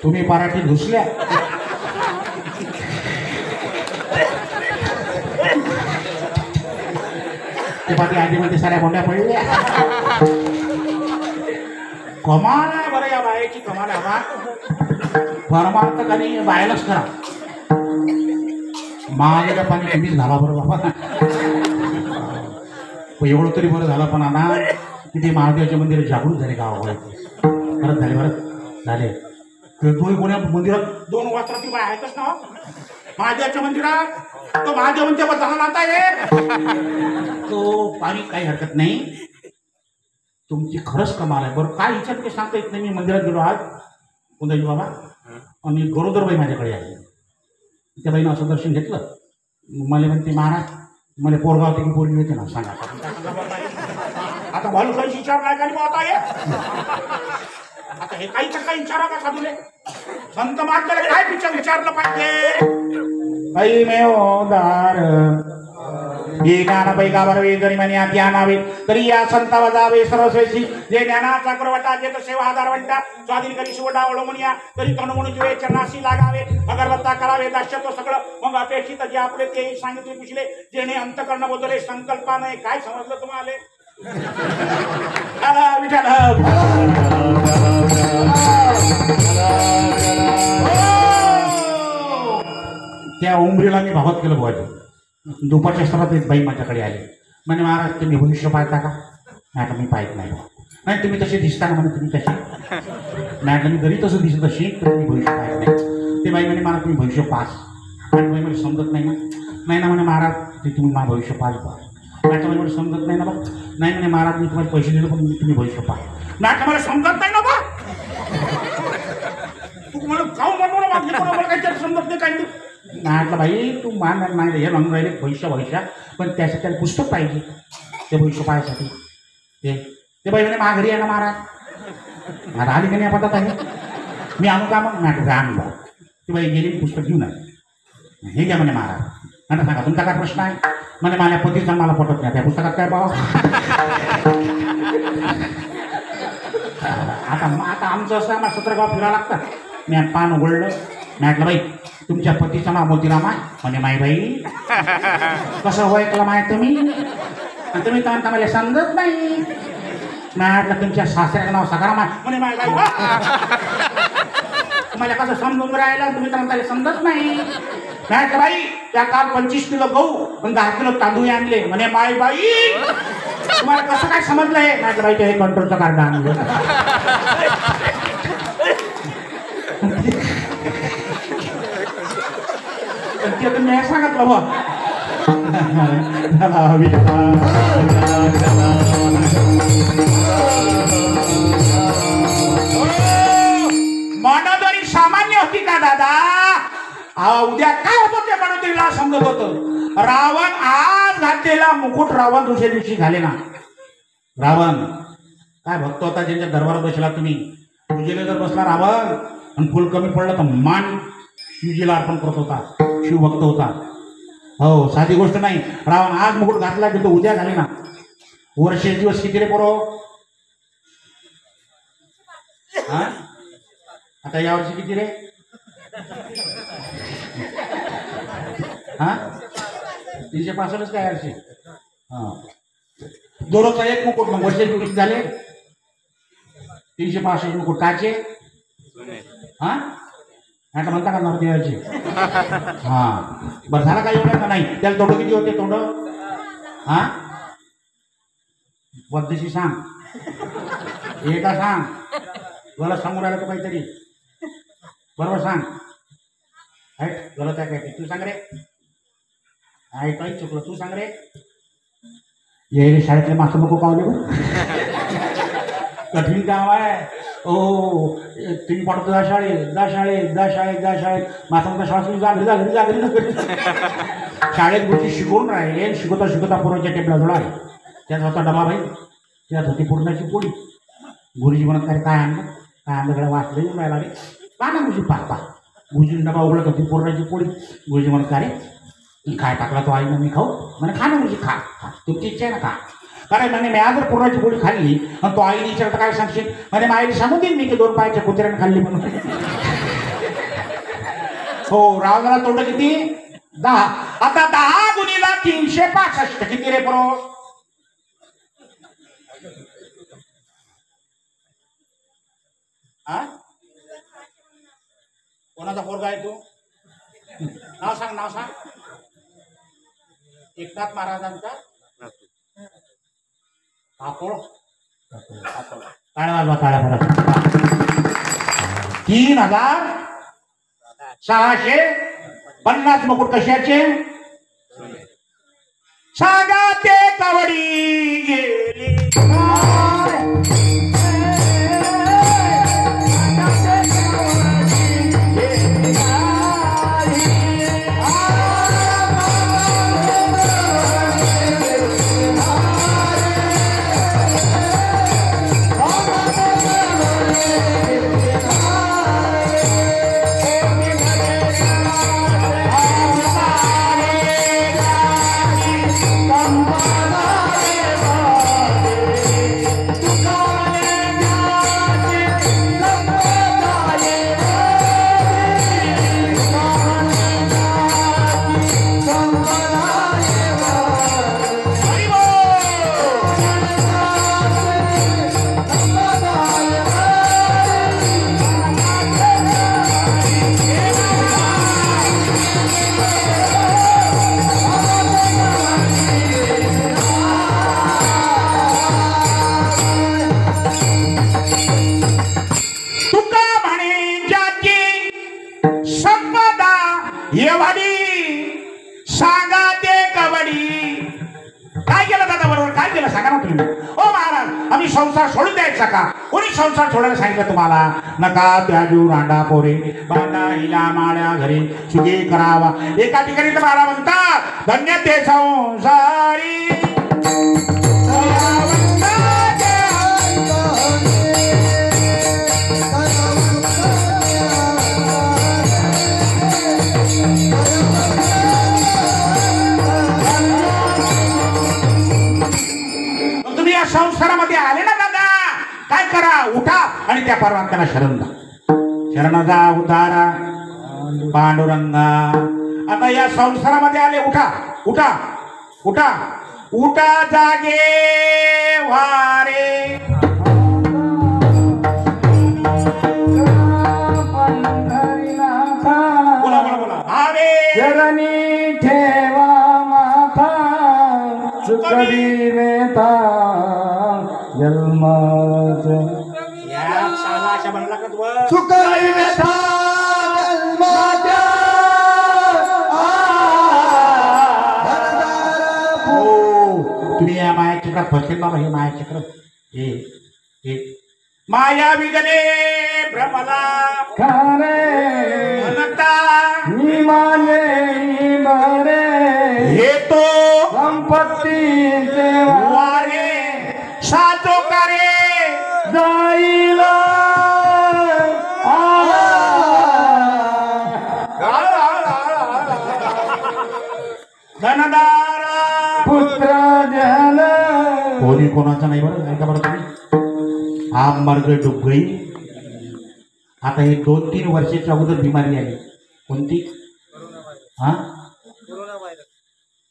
तुम्ही पराठी घुसल्या. ते पाठी आजीमध्ये साऱ्या कोंड्या पडल्या. कमाल आहे बरं या बायाची. कमाल आहे बा. परमार्थ कधी बायलाच करा. महादेवा पाणी तुम्हीच घाला बरं बाबा. एवढं तरी बरं झालं पण ना की ते महादेवाचे मंदिर जागृत झाले गावावर. खरंच झाले बरं झाले. तुम्ही कोण्या मंदिरात 2 वाजता बाय आहेतच ना महादेवाच्या मंदिरात. तो महादेव म्हणते झाला आता हे तो पाणी काही हरकत नाही. तुमची खरंच कमाल आहे बरं. काय विचार ते सांगता येत नाही. मी मंदिरात गेलो आज कुंदाजी बाबा आणि गरोदर बाई माझ्याकडे आली. त्या बाईनं असं दर्शन घेतलं. मला म्हणते महाराज मला पोरगाव होते की पोरगी होते ना सांगा. आता भालू काही विचार नाही का होता हे. आता हे काही तर काही विचारा का साधूले. संत महात्म्याला काय विचारलं पाहिजे. बाई मेवदार हे ज्ञानाबाई गाभारवे जरी म्हणे ध्यानावे तरी या संतावा जावे सरस्वती. जे ज्ञानाचा करवटा जे तर सेवा आधार वंटा स्वाधीन करी शिवडा ओळमूनिया तरी तण म्हणून जीवे चरणाशी लागावे. अगरबत्ता करावे दाश्य तो सगळं मग अपेक्षित जे आपले ते सांगितले पुसले जेणे अंतकरण बदले संकल्पाने काय समजलं तुम्हाला. त्या उमरीला मी भावात केलं भावाजी. दुपारच्या स्तरात एक बाई माझ्याकडे आली. म्हणे महाराज तुम्ही भविष्य पाहता का. नाही मी पाहत नाही. नाही तुम्ही तसे दिसता ना म्हणे तुम्ही तसे. नाही मी जरी तसं दिसत अशी तर मी भविष्य पाहत नाही. ते बाई म्हणे महाराज तुम्ही भविष्य पास. आणि बाई मला समजत नाही ना. नाही ना म्हणे महाराज ते तुम्ही माझं भविष्य पास बा. नाही मला समजत नाही ना बा. नाही म्हणे महाराज मी तुम्हाला पैसे दिले पण तुम्ही भविष्य पास. नाही मला समजत नाही ना बा. तू मला जाऊन म्हणून मला काही समजत नाही काही. म्हटलं भाई तू मान नाही हे म्हणून राहिले भविष्य पण त्यासाठी त्याला पुस्तक पाहिजे ते भविष्य पाहायसाठी. ते बाई म्हणे माघारी आहे ना महाराज. मला आली का नाही पतात आहे. मी आणू का मग नाटक आणलं. ती बाई गेली पुस्तक घेऊन आली. हे घ्या म्हणे महाराज. आता सांगा तुमचा काय प्रश्न आहे. म्हणे माझ्या पतीचा मला पटत नाही त्या पुस्तकात काय पाहावं. आता आमचं असं आम्हाला 17 गाव फिरावं लागतं. मी पान उघडलं. म्हटलं बाई तुमच्या पतीचं नाव मोतीराम आहे. म्हणे माई बाई कसं ओळखलं माय तुम्ही. आणि तुम्ही तर म्हणता मला समजत नाही. म्हटलं तुमच्या सासऱ्याचं नाव सकाराम आहे. म्हणे माय बाई तुम्हाला कसं समजून राहिलं तुम्ही तर म्हणता समजत नाही. म्हटलं बाई त्या काल 25 किलो गहू आणि 10 किलो तांदूळ आणले. म्हणे माय बाई तुम्हाला कसं काय समजलं हे. म्हटलं बाई ते कंट्रोलचं कार्ड आणलं. ते तुम्ही हे सांगितलं बा. मंडोदरी सामान्य होती का दादा. उद्या काय होतं ते मंडोदरीला समजत होतं. रावण आज घातलेला मुकुट रावण दुसऱ्या दिवशी घाले ना. रावण काय भक्त होता ज्यांच्या दरबारात बसला तुम्ही. पूजेला जर बसला रावण आणि फुल कमी पडलं तर मान शिवजीला अर्पण करत होता. शिवभक्त होता. हो, साधी गोष्ट नाही. रावण आज मुकुट घातला की तो उद्या घाले ना. वर्षे दिवस किती रे पोरो? हा, आता यावर्षी किती रे? हा, 365 काय वर्षी? हा, दररोजचा एक मुकुट, मग वर्षे किती झाले? 365 मुकुट. काचे? हा, आता म्हणता का नवदेवाचे? हा, बरं झाला काय एवढं का नाही? त्याला तोंड किती होते तोंड? हा, पद्धती सांग, एका सांग, मला सांगून राहिला तो काहीतरी बरोबर सांग. गलत आहे काय? तू सांग रे. काही चुकलं, तू सांग रे. ये शाळेतले मास्टर नको पावले कठीण काम आहे. ओ तुम्ही पडतो जा शाळेत, जा शाळेत, जा शाळेत, जा शाळेत. मास्तर शाळा जा घरी, जा घरी, जा घरी. शाळेत गोष्टी शिकवून राहिले, शिकवता शिकवता पूर्वाच्या टेपला जोडा आहे. त्यात होता डबा भाई, त्यात होती पूर्णाची पोळी. गुरुजी म्हणत काय आणलं? काय आणलं? वाचलं येऊन राहिला रे. का ना गुरुजी? पा गुरुजीने डबा उघडत होती पूर्णाची पोळी. गुरुजी म्हणत का रे काय टाकला तो? आईनं मी खाऊ? म्हणे खा ना गुरुजी, खा खा, तुमची इच्छा आहे ना, खा. कारण म्हणे मी जर पूर्णाची पोळी खाल्ली आणि तो आईने विचारता काय सांगशील? म्हणे आईने सांगून देईन मी की 2 पायाच्या कुत्र्याने खाल्ली म्हणून. हो, रावणाला तोंड किती? 10. आता 10 गुणीला 365 किती रे पोरो? हा, कोणाचा पोरगा आहे तू? नाव सांग, नाव सांग. एकनाथ महाराजांचा काकोळ. टाळ्या वाजवा, टाळ्या बरं. 3650 मुकुट कशाचे? सागा ते कवडी गेली. सांगा ते कबड्डी. काय केलं दादा बरोबर? काय केलं सांगा ना तुम्ही. ओ महाराज, आम्ही संसार सोडून द्यायचा का? कोणी संसार सोडायला सांगितलं तुम्हाला? नका त्याजू रांडा पोरे बांडा हिला माळ्या घरी सुखी करावा. एका ठिकाणी तर महाराज म्हणतात धन्य ते संसारी. संसारामध्ये आले ना दादा, काय करा? उठा आणि त्या परमात्म्याला शरण जा. शरण जा उतारा पांडुरंगा. आता या संसारामध्ये आले, उठा उठा उठा उठा, जागे वारे. बोला बोला बोला. भावे चरणी ठेवा माथा, चुकली नेता जन्माच. या सालाच्या बनला का तू? चुकली नेता जन्माच्या. तुम्ही या माया चक्रात फसेल बाबा. हे माया चक्र हे माया विगले भ्रमला खारे म्हणता मी माने बरे. हे तो संपत्ती वारे साचो करे जाईल. कोणाचा नाही बरं, ऐका बरं तुम्ही. हा मर्ग डूब गई. आता हे 2-3 वर्षाच्या अगोदर बिमारी आली. कोणती? हा,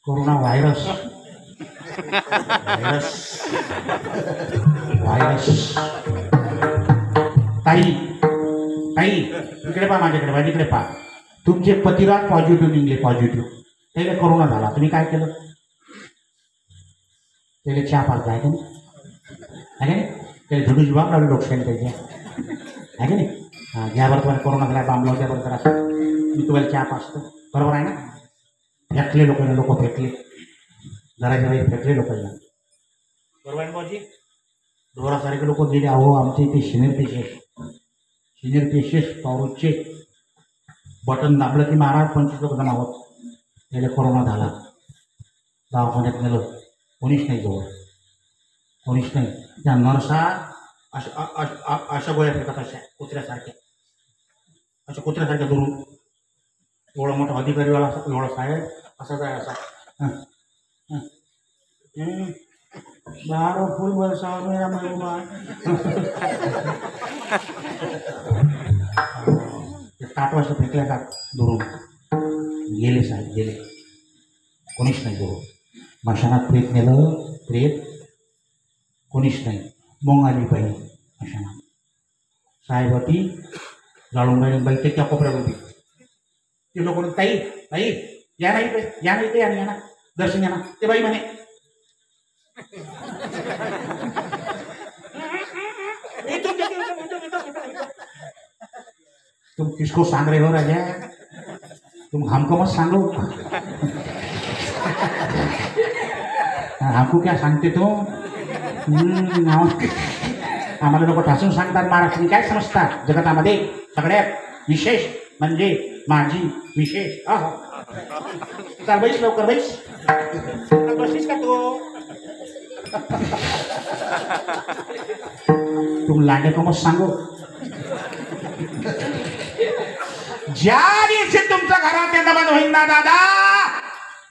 कोरोना व्हायरस. व्हायरस. ताई ताई इकडे पहा, माझ्याकडे तिकडे पहा. तुमचे पतिरात पॉझिटिव्ह निघले, पॉझिटिव्ह. त्याला कोरोना झाला, तुम्ही काय केलं? त्याला चहा पाजला आहे का नाही? त्याला झुडूच बाब लावली डोक्याने त्याच्या, आहे का नाही? हां, घ्या बरं, तुम्हाला कोरोना झाला, बांबला द्या बरं जरा, मी तुम्हाला चहा पाजतो. बरोबर आहे ना? फेकले लोक फेकले, जरा फेकले लोकांना. बरोबर आहे भाऊजी? ढोरासारखे लोक गेले. अहो आमचे इथे सिनियर पेशेस पॉवरचे बटन दाबलं की महाराज 25 लोक जमा होत. त्याला कोरोना झाला, दवाखान्यात नेलं, कोणीच नाही जवळ, कोणीच नाही. त्या नर्सा अशा गोळ्या फेकत, अशा कुत्र्यासारख्या, अशा कुत्र्यासारख्या दुरून. एवढा मोठा अधिकारीवाला असा, एवढा साहेब असा काय असा, 12 फुल बरसा मेरा महिमा. 7 वर्ष फेकल्या का दुरून. गेले साहेब, गेले, कोणीच नाही जवळ. मशानात प्रेत नेलं, प्रेत कोणीच नाही. मग आली बाई मशानात. साहेब होती, जाळून राहिली बाई ते त्या कोपऱ्यावरती. ते लोक, ताई ताई या नाही इकडे, या नाही इथे, या ना दर्शन घ्या ना. ते बाई म्हणे तुम किसको सांग रहे हो राजा, तुम हमको मत सांगो. हमको क्या सांगते तो? आम्हाला लोक ठासून सांगतात. महाराष्ट्राने काय समजतात जगतामध्ये सगळ्यात विशेष म्हणजे माझी विशेष. चाल बैस, लवकर बैस. बसलीस का तू? तुम लांडे को मत सांगो. ज्या दिवशी तुमच्या घरात बंद होईल ना दादा,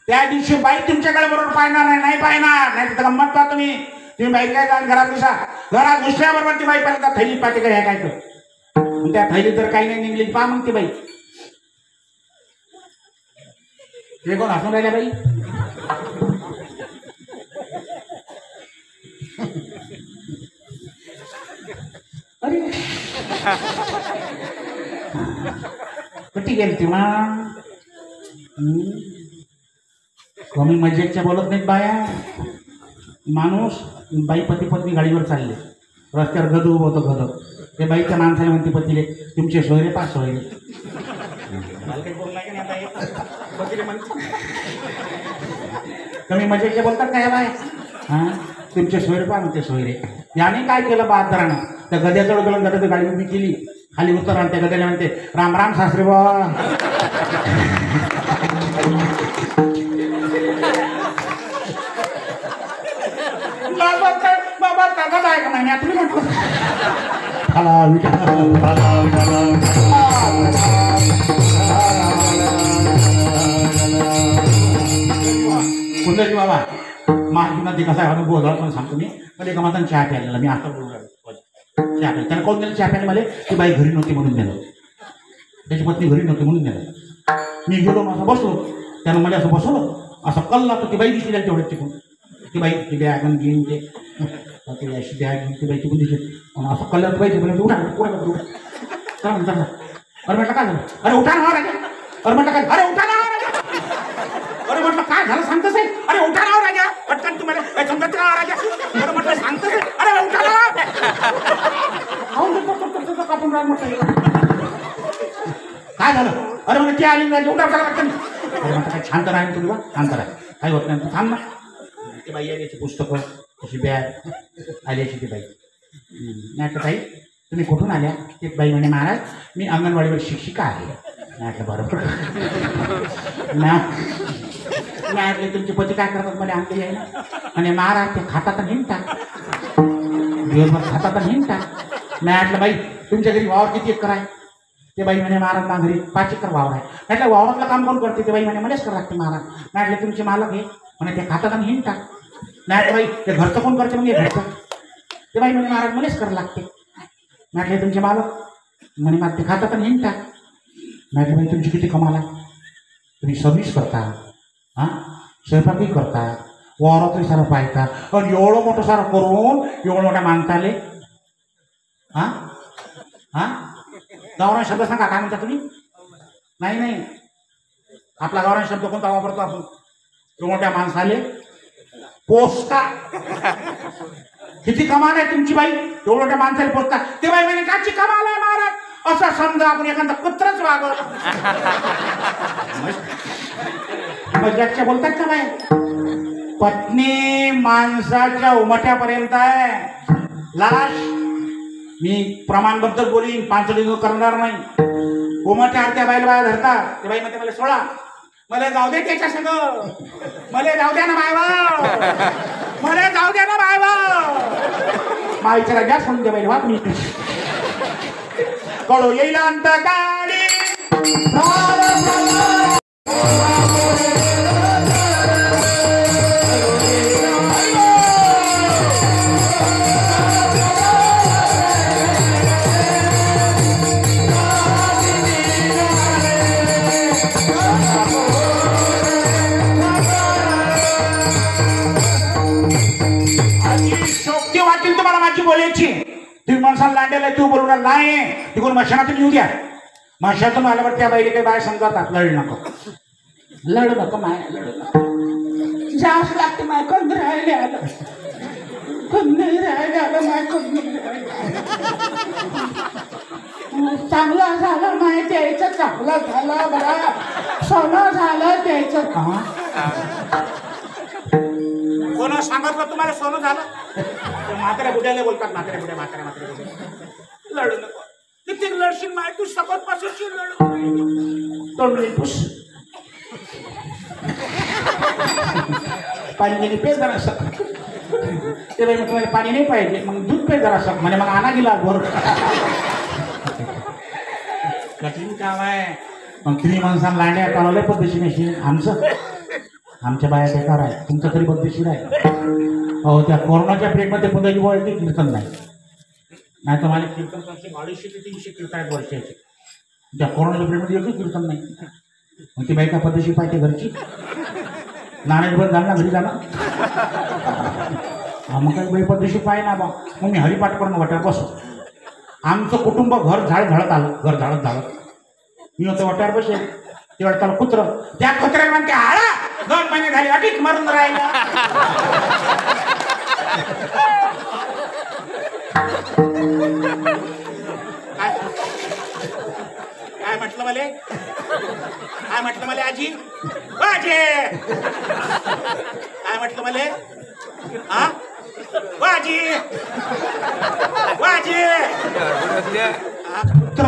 त्या दिवशी बाई तुमच्याकडे बरोबर पाहणार नाही पाहणार. नाही तर गंमत पहा तुम्ही बाई काय जाण घरात घुसा. घरात घुसल्याबरोबर ती बाई पर्यंत थैली पाठी काय काय कर. त्या थैलीत जर काही नाही निघली, पहा मग ती बाई. ते कोण हसून राहिल्या बाई? अरे कुठे गेली ती मग? कमी मजेच्या बोलत नाहीत बाया. माणूस बाई पती पत्नी गाडीवर चालले, रस्त्यावर गद उभं होतं, गद. ते बाईच्या माणसाने म्हणते पतीले, तुमचे सोयरे 5 सोयरे. कमी मजेच्या बोलतात काय बाय? हां, तुमचे सोयरे पहा म्हणते सोयरे. याने काय केलं बहादरानं? त्या गद्याजवळ गेलं, गद्याची गाडी उभी केली, खाली उतरला. त्या गद्याला म्हणते, राम राम सासरे बा. बाबा काका काय का महिन्यात तुम्ही म्हटलं कुंदरी बाबा माझी ते कसा आहे अनुभव झाला पण सांगतो मी. मला एका माताने चहा प्यायला, मी आता चहा प्यायला. त्याला कोण दिलं चहा प्यायला? मला ती बाई घरी नव्हती म्हणून दिलं, त्याची पत्नी घरी नव्हती म्हणून दिलं. मी गेलो, असं बसलो, त्यानं मला असं बसवलं, असं कल्ला तर ती बाई दिसली जाईल तेवढ्यात तिकून. ती बाई ती बॅग घेऊन ते अशी बॅग घेऊन ती बाई तिकून दिसली. असं कल्ला तर पाहिजे म्हणजे उठा उठा चला चला. अरे म्हटलं काय झालं? अरे उठा ना राजा. अरे म्हटलं काय? अरे उठा ना राजा. अरे म्हटलं काय झालं सांगतच आहे? अरे उठा ना राजा, पटकन तुम्हाला समजत का राजा? अरे म्हटलं सांगतच आहे. अरे उठा ना. कापून राहा म्हटलं काय झालं? अरे म्हणजे ती आली नाही, उठा उठा लागतं. अरे म्हटलं काय शांत राहील तुला, शांत राहील, काही होत नाही, तू थांब ना. ती बाई आली, याची पुस्तकं, तशी बॅग आली अशी ती बाई. नाही तर ताई तुम्ही कुठून आल्या? ते बाई म्हणे, महाराज मी अंगणवाडीवर शिक्षिका आहे. नाही बरोबर ना. मी तुमचे पती काय करतात मला आणले आहे ना. आणि महाराज ते खातात हिंडतात, दिवसभर खातात हिंडतात. नाही म्हटलं बाई तुमच्या घरी वावर किती एकर आहे? ते बाई म्हणे, महाराज ना घरी 5 एकर वावर आहे. म्हटलं वावरातलं काम कोण करते? ते बाई म्हणे, मलाच करावं लागते महाराज. म्हटलं तुमचे मालक आहे म्हणे, ते खातात आणि हिंडतात. नाही बाई ते घरचं कोण करते मग हे घरचं ते बाई म्हणे महाराज मलाच करावं लागते म्हटले तुमचे मालक म्हणे मग ते खातात आणि हिंडता म्हटले बाई तुमची किती कमाला तुम्ही सर्व्हिस करता हां स्वयंपाकही करता वावरातही सारं पाहता पण एवढं मोठं सारं करून एवढं मोठ्या माणसाले हां हां गावरान शब्द सांगा काय म्हणता तुम्ही नाही नाही आपला गावरान शब्द कोणता वापरतो आपण एवढं मोठ्या माणसाले पोचता किती कमाल आहे तुमची बाई एवढं मोठ्या माणसाला पोचता ते बाई म्हणे काची कमाल आहे महाराज असं समजा आपण एखादा कुत्रच वागवलं मजाकच्या बोलतात का बाई पत्नी माणसाच्या उमट्यापर्यंत आहे लाश मी प्रमाणबद्दल बोलीन पांचलिंग करणार नाही उमट्या आरत्या बाईला बाया धरतात ते बाई म्हणते मला सोडा मला जाऊ दे त्याच्या सगळं मला जाऊ द्या ना बायवा मला जाऊ द्या ना बायवा माईच्या गॅस म्हणून दे बाई वा तुम्ही कळो येईल अंत गाडी शोक्ती वाटेल तुम्हाला माझी बोलायची तुम्ही माणसाला लांडेला तू बोलणार नाही तिकडून मशानातून येऊ द्या मशातून आल्यावर त्या बाईला काही बाय समजातात लढ नको माय लढ नको जास्त लागते माय कोण राहिले आलं कोण नाही राहिले आलं माय कोण चांगला झालं माय द्यायचं चांगलं झालं बरा सोनं झालं द्यायचं का कोण सांगितलं तुम्हाला सोनं झालं म्हाताऱ्या बुड्याला बोलतात म्हाताऱ्या बुड्या लढू नको किती लढशील माय तू सकत पासून लढू तोंडली पुस पाणी गेली पे जरा सक ते बाई मग तुम्हाला पाणी नाही पाहिजे मग दूध पे जरा सक म्हणे मग आणा गेला बोर कठीण काम आहे मग तुम्ही माणसाला लांड्या चालवल्या पद्धतीने आमच्या बाया बेकार आहे तुमचं तरी पद्धतशीर आहे हो त्या कोरोनाच्या पिरियडमध्ये पद्धती वळते कीर्तन नाही तर मला कीर्तन 250 ते 300 कीर्तन आहेत वर्षाचे त्या कोरोनाच्या पिरियडमध्ये एकही कीर्तन नाही मग ती बाई का पद्धतशीर पाहिजे घरची नाण्याची बंद झालं ना घरी जाणं मग काही बाई पद्धतशीर पाहिजे ना बा मग मी हरिपाठ करून वाट्यावर बसो आमचं कुटुंब घर झाडत आलं मी होतं वाट्यावर बसेल ते वाटतं कुत्र त्या कुत्र्याला म्हणते आळा 2 महिने झाले अटीक मरून राहिला काय म्हटलं मला आजी वाजे काय म्हटलं मला हा वाजी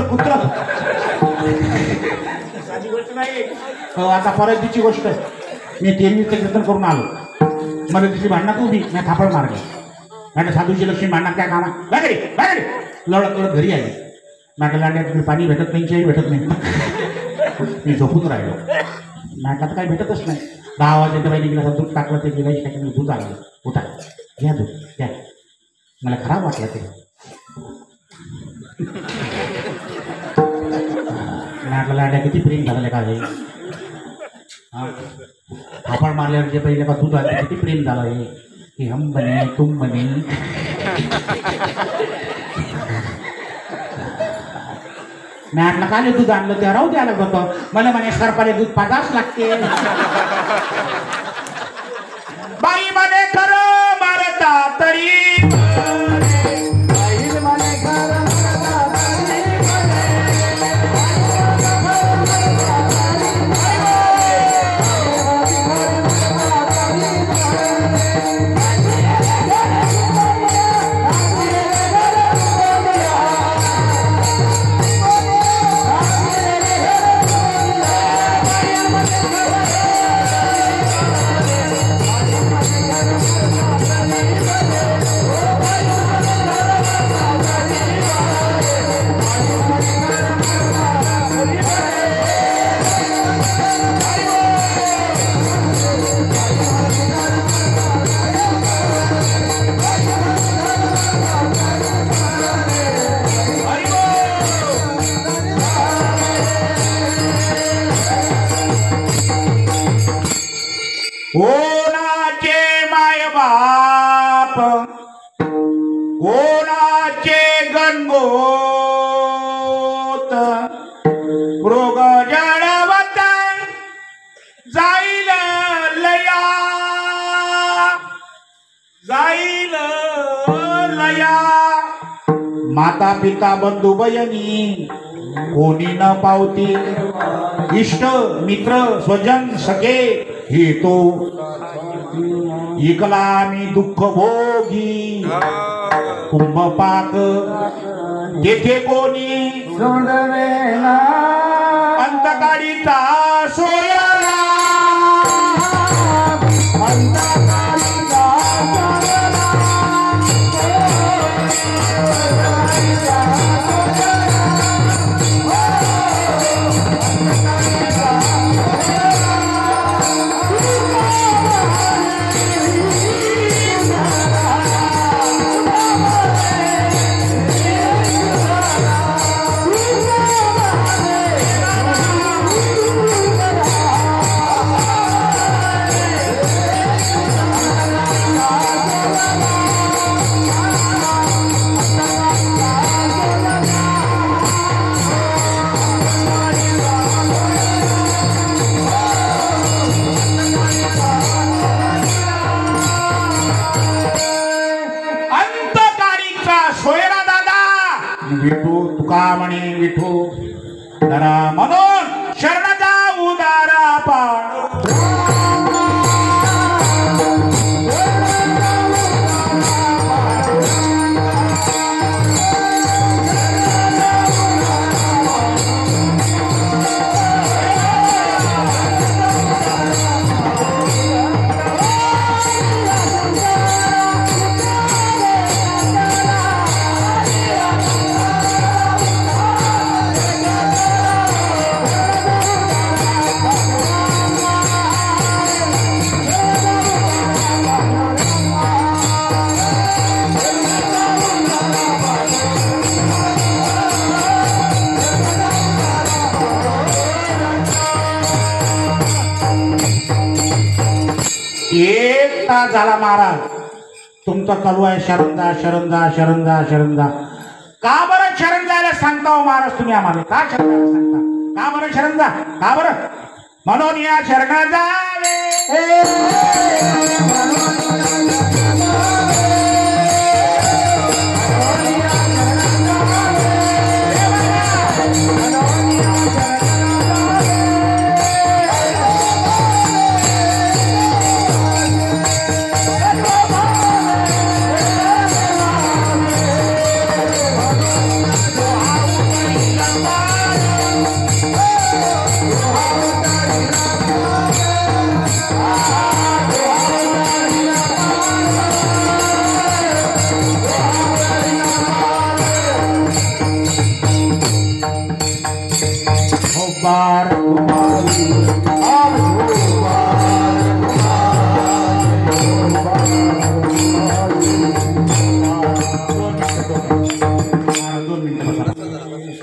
कुत्र साधी गोष्ट नाही हो आता परत तिची गोष्ट मी 3 कीर्तन करून आलो मला तिची भांडणात उभी मी थापड मारली माझ्या साधूची लक्ष्मी भांडणात काय कामा बागरी लढत घरी आली माझ्या लांड्यात मी पाणी भेटत नाही चेही भेटत नाही मी झोपून राहिलो नाकात काही भेटतच नाही 10 वाजता बाई निघाला दूध टाकलं ते गिलायची टाकून दूध आलं उठा घ्या दूध घ्या मला खराब वाटलं ते नाटला लांड्या किती प्रेम झालं का हे थापड मारल्यावर जे पहिले का दूध आलं किती प्रेम झालं हे की हम बने तुम बने नाटला काले दूध आणलं त्या राहू द्यायला होतं मला म्हणे सरपाले दूध पाजाच लागते बाई म्हणे खरं मारता तरी मृग जडवत जाईल लया जाईल लया माता पिता बंधू बहिणी कोणी न पावती इष्ट मित्र स्वजन सखे हे तो इकला मी दुःख भोगी कुंभपाक तेथे कोणी सोडवेना अंतकाळीचा सोयरा अंतकाळीचा विठू तुका म्हणे विठू जरा म्हणून शरणचा उदारा पाण एक तास झाला महाराज तुमचा चालू आहे शरणजा शरणजा शरणजा शरणजा का बरं शरण जायला सांगता हो महाराज तुम्ही आम्हाला का शरण जायला सांगता का बरं शरणजा का बरं म्हणून या शरण जावे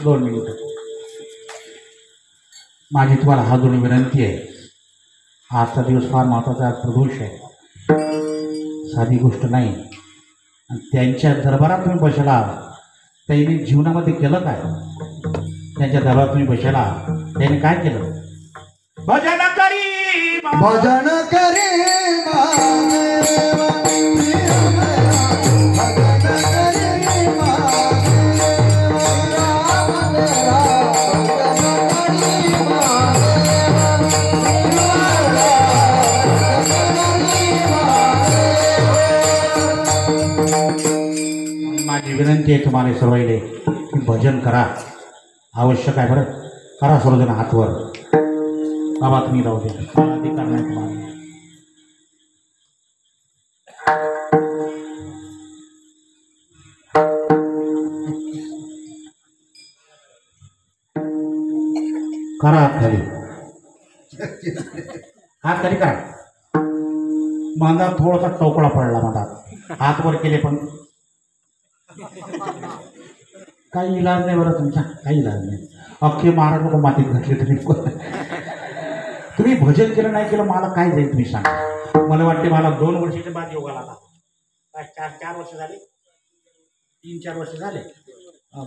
दोन मिनिट माझी तुम्हाला हा दोन विनंती आहे आजचा दिवस फार महत्त्वाचा प्रदोष आहे साधी गोष्ट नाही आणि त्यांच्या दरबारात तुम्ही बसला त्यांनी जीवनामध्ये केलं काय त्यांच्या दरबारात तुम्ही बसला त्यांनी काय केलं भजन करी भजन करे माझी विनंती आहे तुम्हाला सर्वांनी भजन करा आवश्यक आहे बरं करा सर्वजण हातवर बाबा तुम्ही राहू द्या मला अधिकार नाही तुम्हाला करा हात खाली हात खाली करा माझा थोडासा टोकळा पडला मधात हात वर केले पण काही इलाज नाही बरं तुमचा काही इलाज नाही अख्खे महाराज लोक मातीत घातले तुम्ही भजन केलं नाही केलं मला काय जाईल तुम्ही सांगा मला वाटते मला 2 वर्षाच्या बाद योगाला आला काय 4 वर्ष झाले 3-4 वर्ष झाले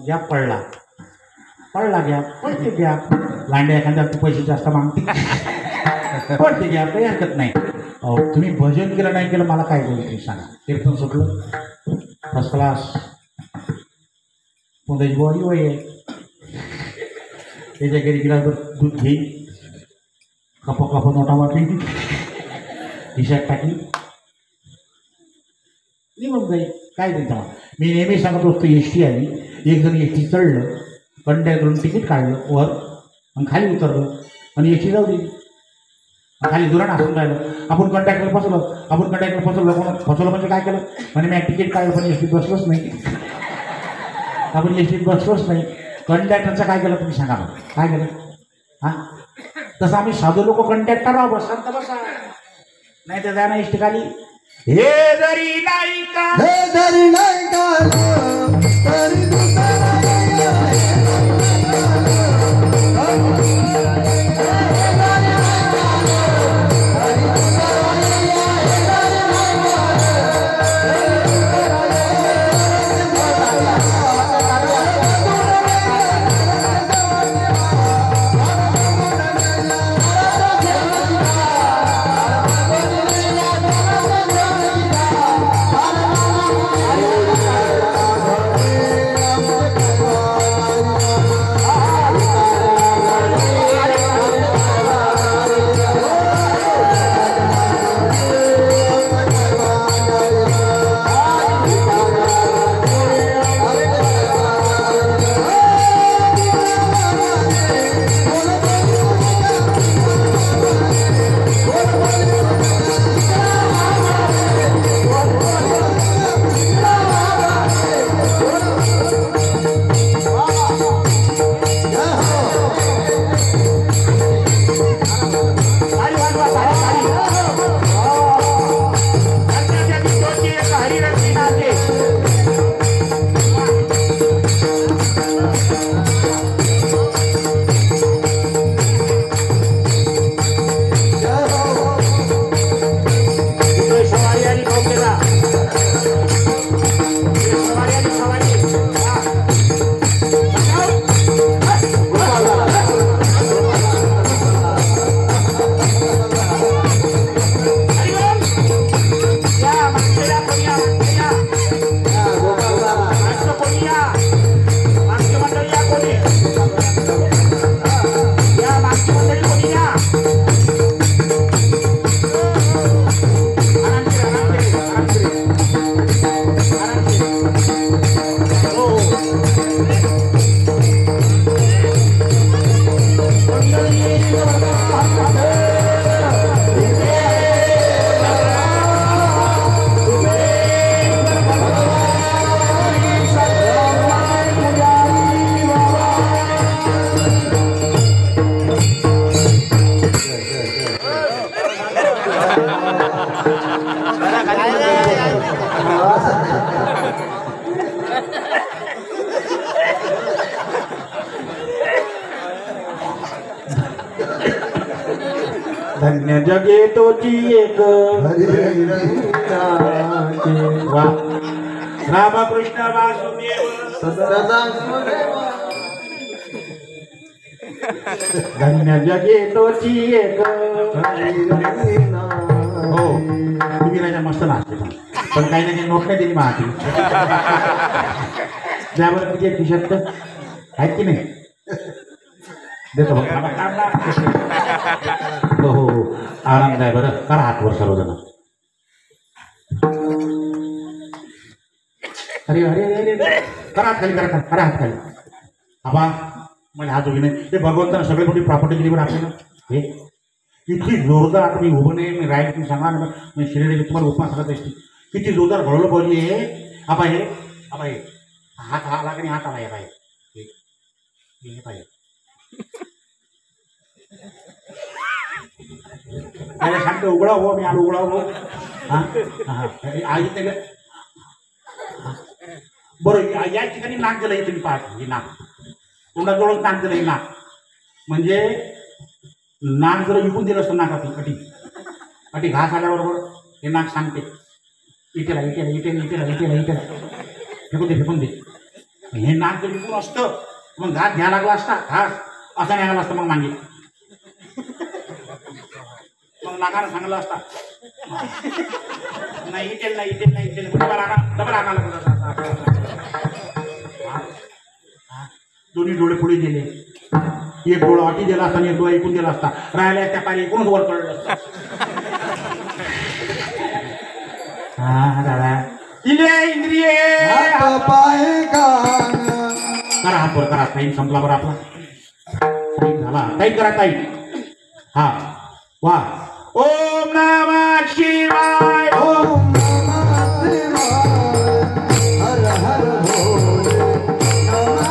गॅप पडला पडला घ्या पडते घ्या लांड्या एखाद्या तू पैसे जास्त मागते पडते घ्या काही हरकत नाही. अहो तुम्ही भजन केलं नाही केलं मला काय बोलते सांगा. कीर्तन सुटलं फर्स्ट क्लास पुण्याची बॉडी वय आहे त्याच्या घरी गेला दूध घेईन कप नोटा वाटली खिशात टाकली निघून जाईल काय त्यांचा. मी नेहमी सांगत असतो एस टी आली एक जण एस टी चढलं कंडक्टरकडून तिकीट काढलं वर आणि खाली उतरलं आणि एस टी जाऊ दिली. खाली दुरण असून राहिलं आपण कंडक्टर फसवलं कोण फसवलं म्हणजे काय केलं म्हणजे मी तिकीट काढलं पण एस टीत बसलोच नाही. आपण एस टीत बसलोच नाही. कंडक्टरचं काय केलं तुम्ही सांगा मला काय केलं हां. तसं आम्ही साधू लोक कंडक्टर राहा बसा बसा नाही तर जाणं एस टी खाली हे जरी नाही का हे जरी नाही का तरी धन्य जगे तोची एक वा रामकृष्ण वासुदेव धन्य जगे तोची एक हो तुम्ही राजा मस्त नाचते पण काही ना काही नोट नाही दिली महाती त्यावर तुझे टी शर्ट आहेत की नाही देतो बघ हो हो हो आनंद आहे बरं करा हात वर सर्वजण अरे अरे अरे अरे करा हात खाली करा हात खाली आबा मला हात उभी नाही ते भगवंतानं सगळी मोठी प्रॉपर्टी दिली बरं आपल्याला हे किती जोरदार आता मी उभं नाही मी राईट तुम्ही सांगा ना मी शरीर तुम्हाला उपमा सांगत असते किती जोरदार घडवलं पाहिजे हे आबा हे हात हा आला की हात आला हे पाहिजे हे पाहिजे त्याला सांगतो उघडा हो मी आलो उघडा हो हां हां आई त्याला बरं या ठिकाणी नाक दिलं तुम्ही पाहत हे नाक तोंडाजवळच नाक दिलं हे नाक म्हणजे नाक जर विकून दिलं असतं नाकातून अटी घास आल्याबरोबर हे नाक सांगते इटेला फेकून दे हे नाक जर विकून असतं मग घात घ्या लागला असता घास असं नाही आला असतं मग मागे मग नाकानं सांगलं असता नाही इटेल नाही इटेल नाही इटेल डबल आणायला दोन्ही डोळे पुढे गेले एक डोळा वाटी दिला असता आणि एक डोळा ऐकून दिला असता राहिला त्या पारी एकूणच वर पडलं असतं हा दादा इले इंद्रिये हात पाय कान करा हात वर करा टाईम संपला बरं आपला टाईम झाला टाईम करा टाईम हा वा ओम नमः शिवाय ओम नमः शिवाय हर हर भोले नमः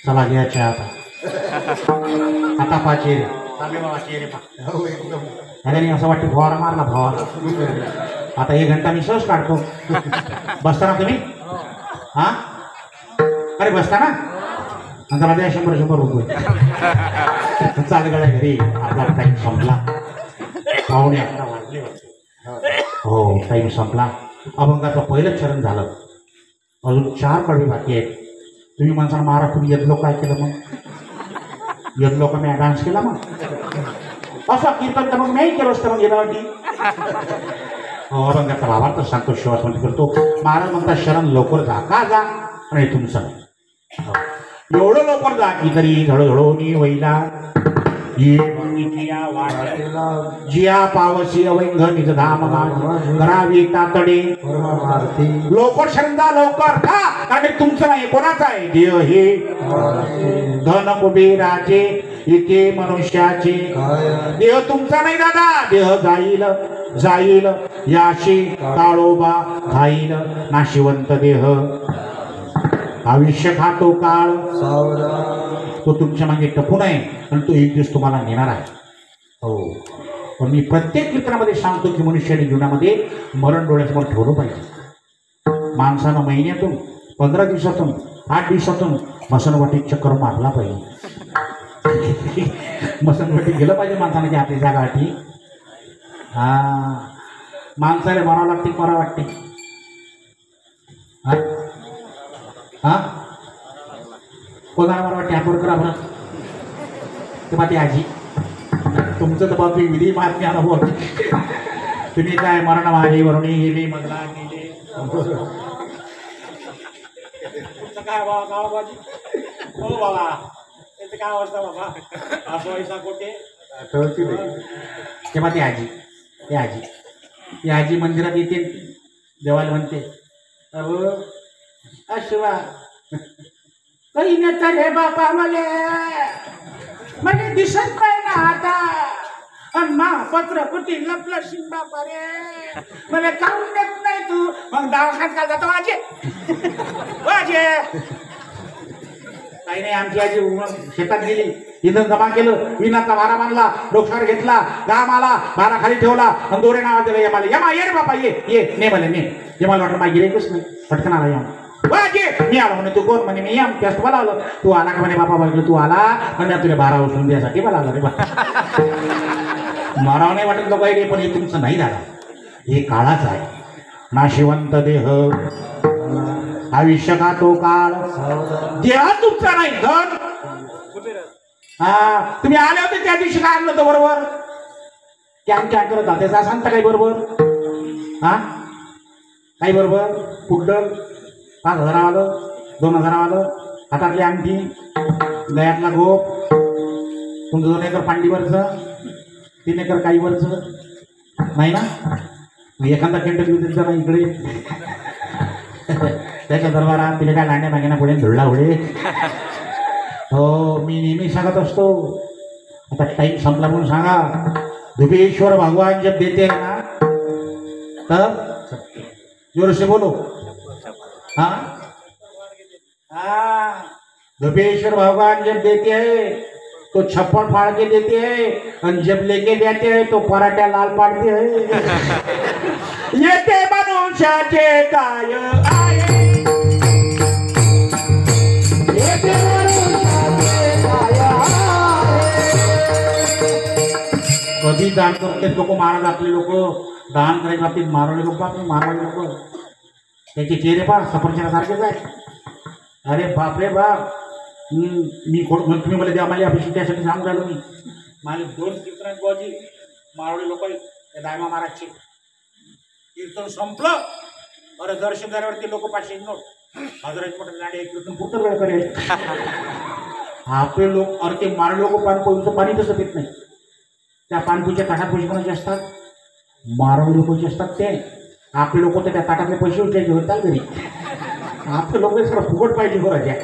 चला घ्यायचे आता पाचे रे चालले बाबा चेहरे पा ह्याने असं वाटतं फवारा मारला फवारा आता 1 घंटा मी सहज काढतो बसता ना तुम्ही हा अरे बसता ना नंतर द्या 100 रुपये चाल गड्या घरी आपला टाईम संपला पाहुणे 11 वाजले हो टाईम संपला अभंगाचं पहिलं चरण झालं अजून 4 कडवे बाकी आहेत तुम्ही माणसाला महाराज तुम्ही यदलो काय केलं मग यदलो का मी डान्स केला मग असं कीर्तन तर मग नाही केलं असतं मग गेल्यावरती हो अभंगाचा भावार्थ सांगतो शिवासमध्ये करतो महाराज म्हणतात शरण लवकर जा का जा आणि तुमचं नाही एवढं लवकर जा की तरी झळझळोनी वैला जिया पावसी अवैंघ निज धाम करावी तातडे लवकर शरणदा लवकर का कारण तुमचं नाही कोणाचं आहे देह हे धन कुबेराचे इथे मनुष्याचे देह तुमचा नाही दादा देह जाईल जाईल याशी काळोबा खाईल नाशिवंत देह आयुष्य खातो काळ सावधान तो तुमच्या मागे टपून आहे आणि तो एक दिवस तुम्हाला नेणार आहे. हो, पण मी प्रत्येक मित्रामध्ये सांगतो की मनुष्याने जीवनामध्ये मरण डोळ्यासमोर ठेवलं पाहिजे. माणसानं महिन्यातून 15 दिवसातून 8 दिवसातून मसनवाटीत चक्कर मारला पाहिजे. मसनवाटीत गेलं पाहिजे माणसाने की आपली जागासाठी. हा, माणसाला मरावं लागते मरा वाटते. हा हा कोणाला मला वाटते आपण करा बरं ते माती आजी तुमचं तर बाबी विधी महात्मी अनुभव तुम्ही काय मरण माझी वरुणी गेली मधला गेले तुमचं काय बाबा गावाबाजी हो बाबा त्याचं काय अवस्था बाबा असं पैसा कोठे ते माती आजी ते आजी ती आजी मंदिरात येते देवाला म्हणते अहो अशिवा काही नेता रे बापा मला दिसत नाही ना आता अण्णा पत्र कुठे लपलं शिंबा परे मला काढून देत नाही तू मग दवाखान्यात का जातो वाजे काही नाही आमची आजी शेतात गेली इंधन जमा केलं विनाचा भारा बांधला डोक्यावर घेतला घाम आला भारा खाली ठेवला आणि दोरे नावा दिलं यमाला यमा ये रे बापा ये ने मला ने यमाला वाटलं माझी गिरेकच नाही पटकन आला यमा वाजे मी आलो म्हणे तू कोण म्हणे मी यम त्यास मला आलो तू आला का म्हणे बापा बघितलं तू आला आणि तुला भारा उचलून द्यासाठी मला आला रे बा माराव नाही वाटत लोक पण हे तुमचं नाही झालं हे काळाच आहे नाशिवंत देह आयुष्य का तो काळ देह तुमचा नाही धन. हा तुम्ही आले होते त्या दिवशी काय आणलं होतं बरोबर कॅन कॅन करत होता त्याचा सांगता काही बरोबर हा काही बरोबर कुठलं 5,000 आलं 2,000 आलं हातातली अंगठी गळ्यातला गोप तुमचं 2 एकर पांडीवरचं 3 एकर काहीवरचं नाही ना मग एखादा क्विंटल विद्युतचा नाही इकडे त्याच्या दरबारात तिला काय लांड्या मागेना पुढे धुळला पुढे. हो मी नेहमी सांगत असतो आता टाईम संपला म्हणून सांगा धुबेश्वर भगवान जब देते हैं ना तब जोर से बोलो हाँ हाँ धुबेश्वर भगवान जब देते हैं तो 56 फाड़ के देते हैं और जब लेके जाते हैं तो पराठा लाल पाड़ते हैं. ये ते मनुष्याचे काय आहे कधी दान करते लोक महाराज आपले लोक दान करायच्या बाबतीत मारवले लोक आपले मारवाडी लोक त्याचे चेहरे पा सफरचंदासारखेच आहे. अरे बापरे बाप मी तुम्ही मला द्या मला अभिषेक त्यासाठी सांगून राहिलो मी माझे 2 कीर्तन बाजी मारवडी लोक त्या दायमा महाराजचे कीर्तन संपलं अरे दर्शन झाल्यावरती लोक 500 नोट हजाराची मोठे गाडी कीर्तन पुरतं वेळ करेल. आपले लोक अरे ते मारवडी लोक पाणपोईचं पाणी तसं पित नाही त्या पानपूच्या ताटात पैसे कोणाचे असतात मारवडी लोकांचे असतात ते आपले लोक तर त्या ताटातले पैसे उचलायचे होतात घरी आपले लोक सगळं फुकट पाहिजे करायच्या.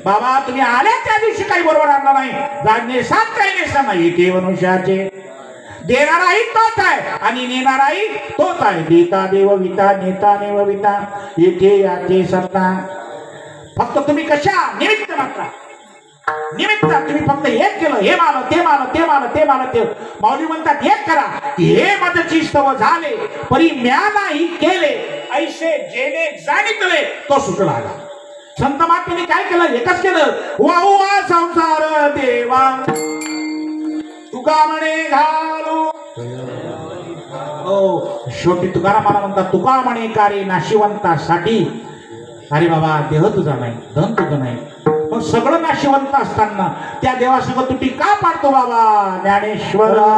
बाबा तुम्ही आल्या त्या दिवशी काही बरोबर आणला नाही जाणणे सात काही नेसा नाही ते मनुष्याचे देणाराही तोच आहे आणि नेणाराही तोच आहे. देता देव विता नेता नेव विता येथे याचे सत्ता फक्त तुम्ही कशा निमित्त मात्र निमित्त तुम्ही फक्त एक केलं हे मानो ते मानो ते मानो ते मानो ते माऊली म्हणतात एक करा हे मदची स्तव झाले परी म्या नाही केले ऐसे जेने जाणितले तो सुटला आला. संत महात्म्याने काय केलं एकच केलं वाहुवा संसार देवा तुका म्हणे घालू. हो शेवटी तुकारामाला म्हणतात तुका म्हणे कार्य नाशिवंतासाठी. अरे बाबा देह तुझा नाही धन तुझं नाही मग सगळं नाशिवंत असताना त्या देवासोबत तुटी का पाडतो बाबा ज्ञानेश्वरा